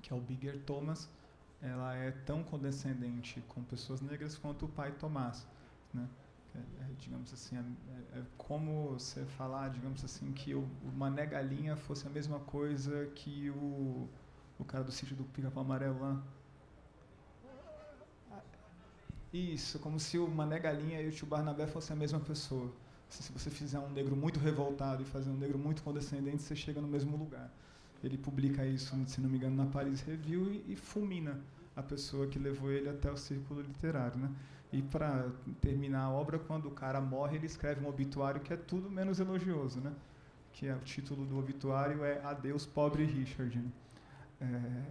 que é o Bigger Thomas, ela é tão condescendente com pessoas negras quanto o pai Tomás, né? Digamos assim, é como você falar, digamos assim, que o Mané Galinha fosse a mesma coisa que o cara do sítio do Pica-Pau Amarelo lá. Isso, como se o Mané Galinha e o tio Barnabé fossem a mesma pessoa. Se você fizer um negro muito revoltado e fazer um negro muito condescendente, você chega no mesmo lugar. Ele publica isso, se não me engano, na Paris Review e fulmina a pessoa que levou ele até o círculo literário, né? E para terminar a obra, quando o cara morre, ele escreve um obituário que é tudo menos elogioso, né? Que é, o título do obituário é Adeus, Pobre Richard, né?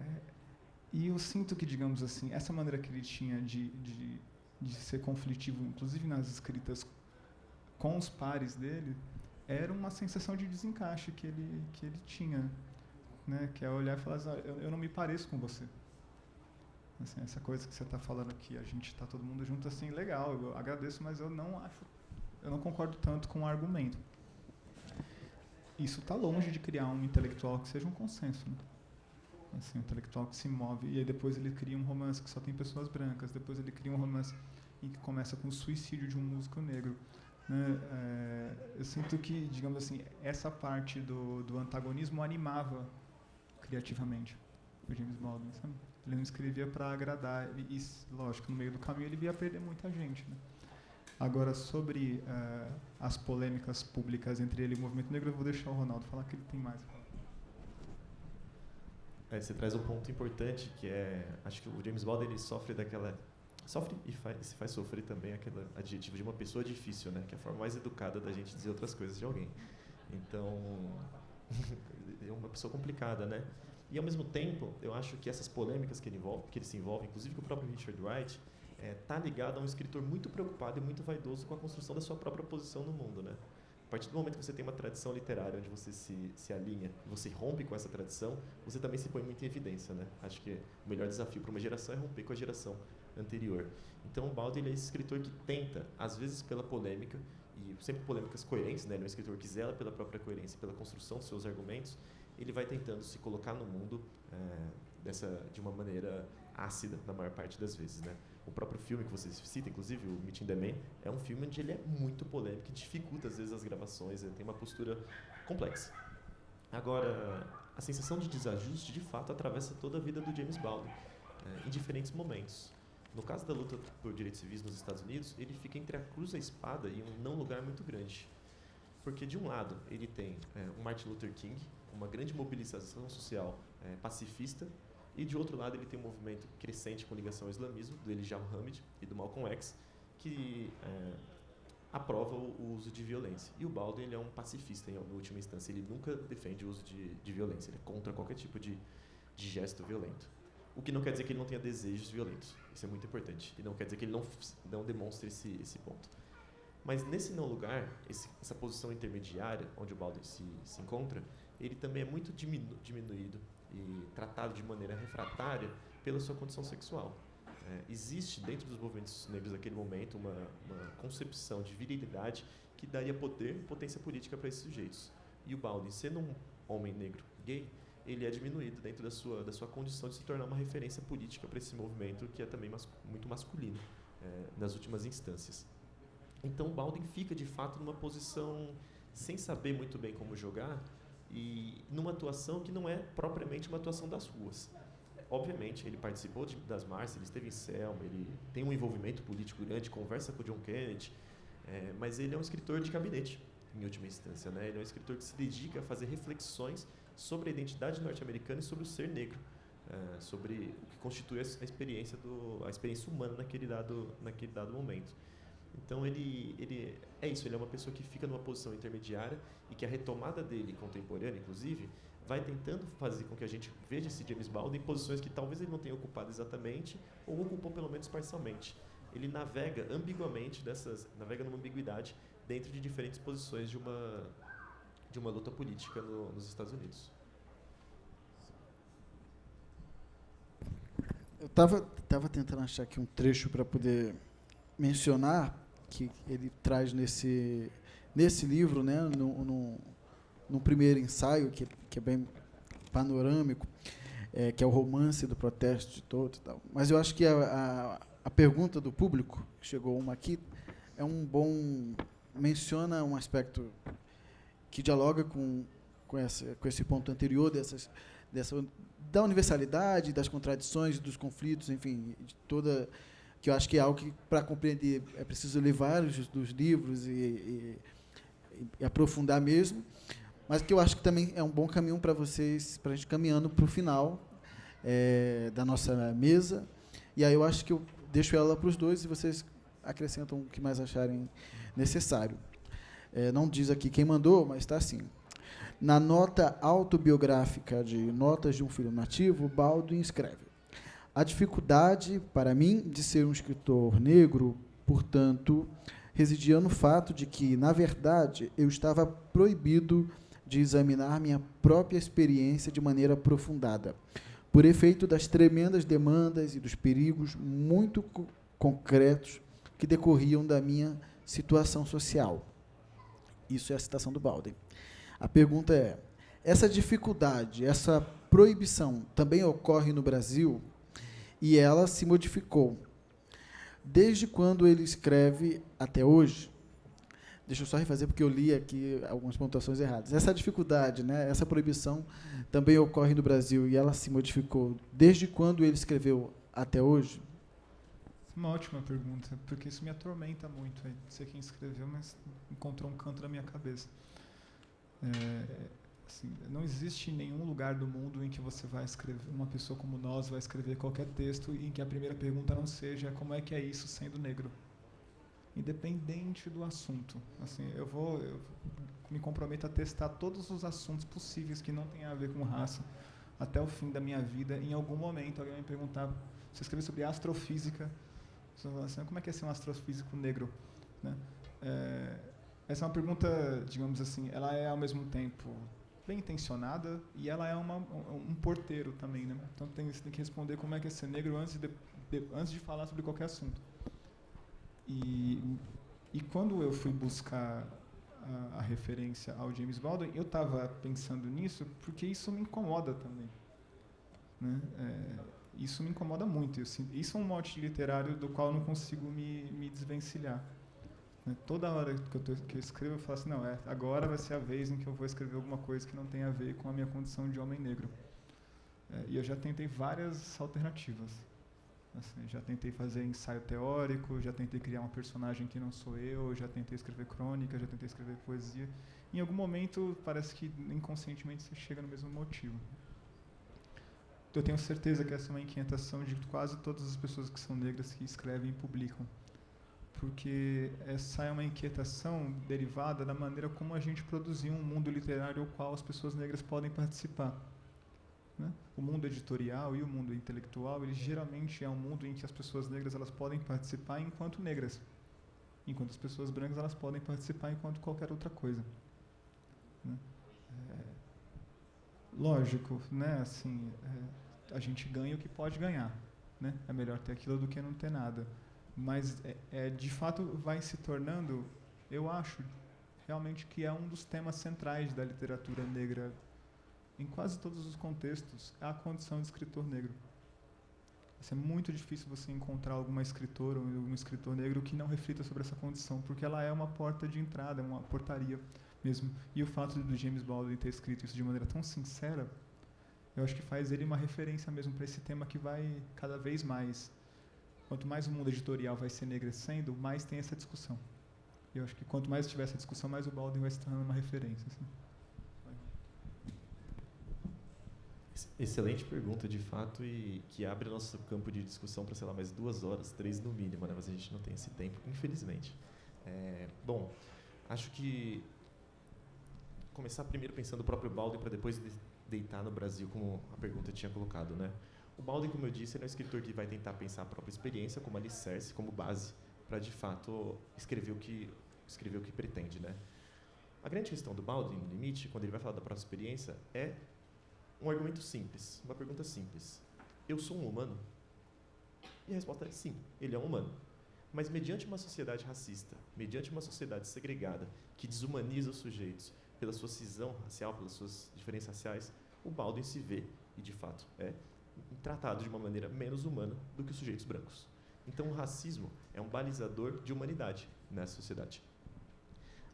E eu sinto que, digamos assim, essa maneira que ele tinha de ser conflitivo, inclusive nas escritas com os pares dele, era uma sensação de desencaixe que ele tinha, né? Que é olhar e falar assim, eu não me pareço com você. Assim, essa coisa que você está falando aqui, a gente está todo mundo junto, assim, legal, eu agradeço, mas eu não concordo tanto com o argumento. Isso está longe de criar um intelectual que seja um consenso, né? Assim, um intelectual que se move, e aí depois ele cria um romance que só tem pessoas brancas, depois ele cria um romance em que começa com o suicídio de um músico negro, né? Eu sinto que, digamos assim, essa parte do antagonismo animava criativamente o James Baldwin, sabe? Ele não escrevia para agradar, e, lógico, no meio do caminho ele ia perder muita gente, né? Agora, sobre as polêmicas públicas entre ele e o movimento negro, eu vou deixar o Ronaldo falar, que ele tem mais. Você traz um ponto importante, que é, acho que o James Baldwin ele sofre e se faz sofrer também aquele adjetivo de uma pessoa difícil, né? Que é a forma mais educada da gente dizer outras coisas de alguém. Então, é uma pessoa complicada, né? E, ao mesmo tempo, eu acho que essas polêmicas que ele se envolve, inclusive com o próprio Richard Wright, tá ligado a um escritor muito preocupado e muito vaidoso com a construção da sua própria posição no mundo, né? A partir do momento que você tem uma tradição literária onde você se alinha, você rompe com essa tradição, você também se põe muito em evidência, né? Acho que o melhor desafio para uma geração é romper com a geração anterior. Então, o Baldwin ele é esse escritor que tenta, às vezes pela polêmica, e sempre polêmicas coerentes, né? Ele é um escritor que zela pela própria coerência, pela construção dos seus argumentos, ele vai tentando se colocar no mundo de uma maneira ácida, na maior parte das vezes, né? O próprio filme que você cita, inclusive, o Meeting the Man, é um filme onde ele é muito polêmico e dificulta, às vezes, as gravações, ele tem uma postura complexa. Agora, a sensação de desajuste, de fato, atravessa toda a vida do James Baldwin, em diferentes momentos. No caso da luta por direitos civis nos Estados Unidos, ele fica entre a cruz e a espada e um não lugar muito grande. Porque, de um lado, ele tem o Martin Luther King, uma grande mobilização social pacifista, e, de outro lado, ele tem um movimento crescente com ligação ao islamismo, do Elijah Muhammad e do Malcolm X, que aprova o uso de violência. E o Baldwin ele é um pacifista, em última instância. Ele nunca defende o uso de violência. Ele é contra qualquer tipo de gesto violento. O que não quer dizer que ele não tenha desejos violentos. Isso é muito importante. E não quer dizer que ele não demonstre esse ponto. Mas nesse não lugar, essa posição intermediária, onde o Baldwin se encontra, ele também é muito diminuído e tratado de maneira refratária pela sua condição sexual. existe dentro dos movimentos negros naquele momento uma concepção de virilidade que daria poder e potência política para esses sujeitos. E o Baldwin, sendo um homem negro gay, ele é diminuído dentro da sua condição de se tornar uma referência política para esse movimento que é também muito masculino nas últimas instâncias. Então o Baldwin fica de fato numa posição sem saber muito bem como jogar e numa atuação que não é propriamente uma atuação das ruas. Obviamente, ele participou das marchas, ele esteve em Selma, ele tem um envolvimento político grande, conversa com o John Kennedy, mas ele é um escritor de gabinete, em última instância, né? Ele é um escritor que se dedica a fazer reflexões sobre a identidade norte-americana e sobre o ser negro, sobre o que constitui a experiência humana naquele dado momento. Então ele é isso, ele é uma pessoa que fica numa posição intermediária e que a retomada dele contemporânea, inclusive, vai tentando fazer com que a gente veja esse James Baldwin em posições que talvez ele não tenha ocupado exatamente ou ocupou pelo menos parcialmente. Ele navega ambiguamente navega numa ambiguidade dentro de diferentes posições de uma luta política nos Estados Unidos. Eu estava tentando achar aqui um trecho para poder mencionar que ele traz nesse livro, né, no primeiro ensaio, que é bem panorâmico, que é o romance do protesto de todos e tal. Mas eu acho que a pergunta do público, que chegou uma aqui, menciona um aspecto que dialoga com esse ponto anterior da universalidade, das contradições, dos conflitos, enfim, de toda, que eu acho que é algo que, para compreender, é preciso ler vários dos livros e aprofundar mesmo, mas que eu acho que também é um bom caminho para vocês, para a gente caminhando para o final da nossa mesa. E aí eu acho que eu deixo ela para os dois e vocês acrescentam o que mais acharem necessário. Não diz aqui quem mandou, mas está assim. Na nota autobiográfica de Notas de um Filho Nativo, Baldwin escreve: a dificuldade, para mim, de ser um escritor negro, portanto, residia no fato de que, na verdade, eu estava proibido de examinar minha própria experiência de maneira aprofundada, por efeito das tremendas demandas e dos perigos muito concretos que decorriam da minha situação social. Isso é a citação do Baldwin. A pergunta é: essa dificuldade, essa proibição também ocorre no Brasil? E ela se modificou. Desde quando ele escreve até hoje? Deixa eu só refazer, porque eu li aqui algumas pontuações erradas. Essa dificuldade, né, essa proibição também ocorre no Brasil e ela se modificou desde quando ele escreveu até hoje? Uma ótima pergunta, porque isso me atormenta muito. Não sei quem escreveu, mas encontrou um canto na minha cabeça. Assim, não existe nenhum lugar do mundo em que você vai escrever, uma pessoa como nós vai escrever qualquer texto em que a primeira pergunta não seja como é que é isso sendo negro, independente do assunto. Assim, eu me comprometo a testar todos os assuntos possíveis que não tenham a ver com raça até o fim da minha vida. Em algum momento alguém vai me perguntar, você escreveu sobre astrofísica, você vai falar assim, como é que é ser um astrofísico negro, né? Essa é uma pergunta, digamos assim, ela é ao mesmo tempo bem intencionada e ela é um porteiro também, né? Então você tem que responder como é que é ser negro antes de falar sobre qualquer assunto. E quando eu fui buscar a referência ao James Baldwin, eu estava pensando nisso porque isso me incomoda também, né? Isso me incomoda muito. Isso é um mote literário do qual eu não consigo me desvencilhar. Toda hora que eu escrevo, eu falo assim, não, agora vai ser a vez em que eu vou escrever alguma coisa que não tem a ver com a minha condição de homem negro. E eu já tentei várias alternativas. Assim, já tentei fazer ensaio teórico, já tentei criar uma personagem que não sou eu, já tentei escrever crônica, já tentei escrever poesia. Em algum momento, parece que inconscientemente você chega no mesmo motivo. Eu tenho certeza que essa é uma inquietação de quase todas as pessoas que são negras que escrevem e publicam. Porque essa é uma inquietação derivada da maneira como a gente produziu um mundo literário ao qual as pessoas negras podem participar, né? O mundo editorial e o mundo intelectual, ele geralmente é um mundo em que as pessoas negras elas podem participar enquanto negras, enquanto as pessoas brancas elas podem participar enquanto qualquer outra coisa, né? Lógico, né? Assim, a gente ganha o que pode ganhar, né? É melhor ter aquilo do que não ter nada. Mas, de fato, vai se tornando, eu acho, realmente que é um dos temas centrais da literatura negra, em quase todos os contextos, a condição de escritor negro. É muito difícil você encontrar alguma escritora ou algum escritor negro que não reflita sobre essa condição, porque ela é uma porta de entrada, é uma portaria mesmo. E o fato do James Baldwin ter escrito isso de maneira tão sincera, eu acho que faz ele uma referência mesmo para esse tema que vai cada vez mais. Quanto mais o mundo editorial vai se enegrecendo, mais tem essa discussão. E eu acho que quanto mais tiver essa discussão, mais o Baldwin vai se tornando uma referência. Assim. Excelente pergunta, de fato, e que abre nosso campo de discussão para, sei lá, mais 2 horas, 3 no mínimo, né? Mas a gente não tem esse tempo, infelizmente. Bom, acho que começar primeiro pensando no próprio Baldwin para depois deitar no Brasil, como a pergunta tinha colocado, né? O Baldwin, como eu disse, ele é um escritor que vai tentar pensar a própria experiência como alicerce, como base, para, de fato, escrever o que pretende, né? A grande questão do Baldwin, no limite, quando ele vai falar da própria experiência, é um argumento simples, uma pergunta simples. Eu sou um humano? E a resposta é sim, ele é um humano. Mas mediante uma sociedade racista, mediante uma sociedade segregada, que desumaniza os sujeitos pela sua cisão racial, pelas suas diferenças raciais, o Baldwin se vê, e de fato é, tratado de uma maneira menos humana do que os sujeitos brancos. Então o racismo é um balizador de humanidade nessa sociedade.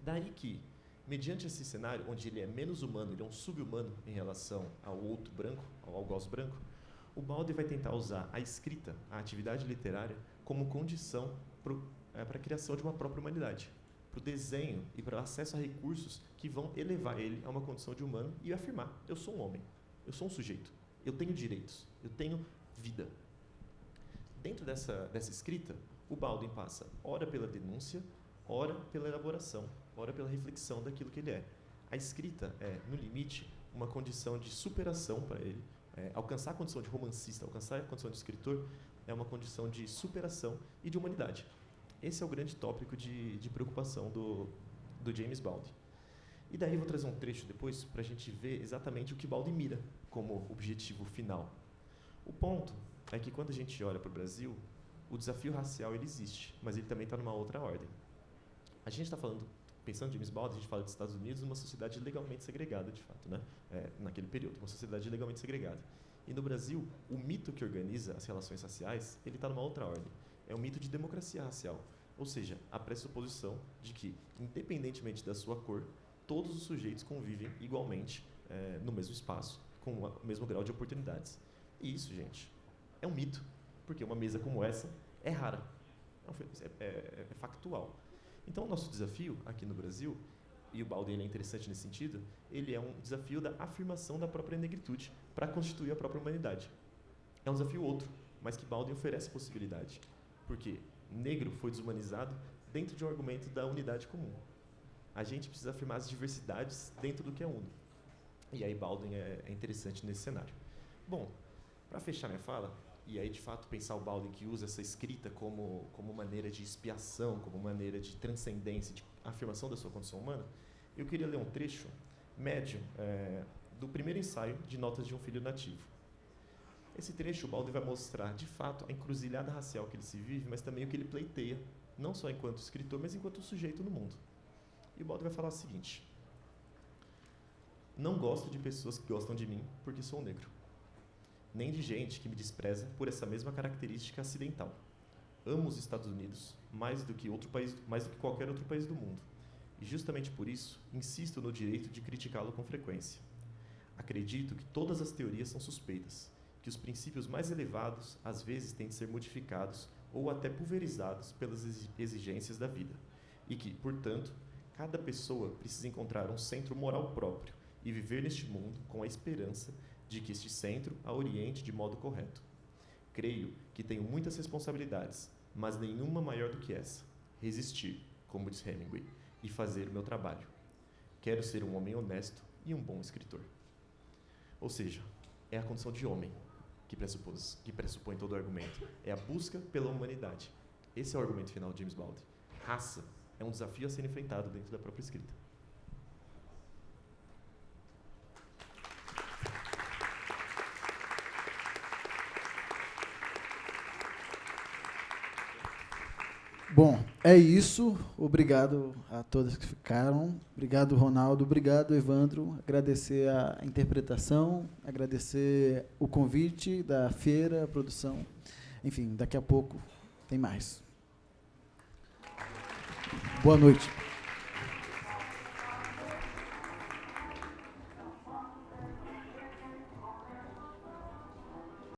Daí que, mediante esse cenário, onde ele é menos humano, ele é um sub-humano em relação ao outro branco, ao algoz branco, o Baldwin vai tentar usar a escrita, a atividade literária, como condição para a criação de uma própria humanidade, para o desenho e para o acesso a recursos que vão elevar ele a uma condição de humano e afirmar: eu sou um homem, eu sou um sujeito, eu tenho direitos, eu tenho vida. Dentro dessa escrita, o Baldwin passa ora pela denúncia, ora pela elaboração, ora pela reflexão daquilo que ele é. A escrita é, no limite, uma condição de superação para ele. Alcançar a condição de romancista, alcançar a condição de escritor, é uma condição de superação e de humanidade. Esse é o grande tópico de preocupação do James Baldwin. E daí vou trazer um trecho depois para a gente ver exatamente o que Baldwin mira como objetivo final. O ponto é que quando a gente olha para o Brasil, o desafio racial ele existe, mas ele também está numa outra ordem. A gente está falando, pensando em James Baldwin, a gente fala dos Estados Unidos, uma sociedade legalmente segregada, de fato, né? Naquele período, uma sociedade legalmente segregada. E no Brasil, o mito que organiza as relações raciais, ele está numa outra ordem. É o mito de democracia racial, ou seja, a pressuposição de que, independentemente da sua cor, todos os sujeitos convivem igualmente no mesmo espaço, com o mesmo grau de oportunidades. E isso, gente, é um mito, porque uma mesa como essa é rara, é factual. Então, o nosso desafio aqui no Brasil, e o Baldwin é interessante nesse sentido, ele é um desafio da afirmação da própria negritude para constituir a própria humanidade. É um desafio outro, mas que Baldwin oferece possibilidade, porque negro foi desumanizado dentro de um argumento da unidade comum. A gente precisa afirmar as diversidades dentro do que é uno. E aí Baldwin é interessante nesse cenário. Bom, para fechar minha fala, e aí de fato pensar o Baldwin que usa essa escrita como maneira de expiação, como maneira de transcendência, de afirmação da sua condição humana, eu queria ler um trecho médio do primeiro ensaio de Notas de um Filho Nativo. Esse trecho o Baldwin vai mostrar de fato a encruzilhada racial que ele se vive, mas também o que ele pleiteia, não só enquanto escritor, mas enquanto sujeito no mundo. E o Baldwin vai falar o seguinte: não gosto de pessoas que gostam de mim porque sou negro, nem de gente que me despreza por essa mesma característica acidental. Amo os Estados Unidos mais do que qualquer outro país do mundo. E justamente por isso, insisto no direito de criticá-lo com frequência. Acredito que todas as teorias são suspeitas, que os princípios mais elevados às vezes têm de ser modificados ou até pulverizados pelas exigências da vida, e que, portanto, cada pessoa precisa encontrar um centro moral próprio e viver neste mundo com a esperança de que este centro a oriente de modo correto. Creio que tenho muitas responsabilidades, mas nenhuma maior do que essa: resistir, como diz Hemingway, e fazer o meu trabalho. Quero ser um homem honesto e um bom escritor. Ou seja, é a condição de homem que pressupõe todo o argumento. É a busca pela humanidade. Esse é o argumento final de James Baldwin. Raça é um desafio a ser enfrentado dentro da própria escrita. Bom, é isso. Obrigado a todos que ficaram. Obrigado, Ronaldo. Obrigado, Evandro. Agradecer a interpretação, agradecer o convite da feira, a produção. Enfim, daqui a pouco tem mais. Boa noite.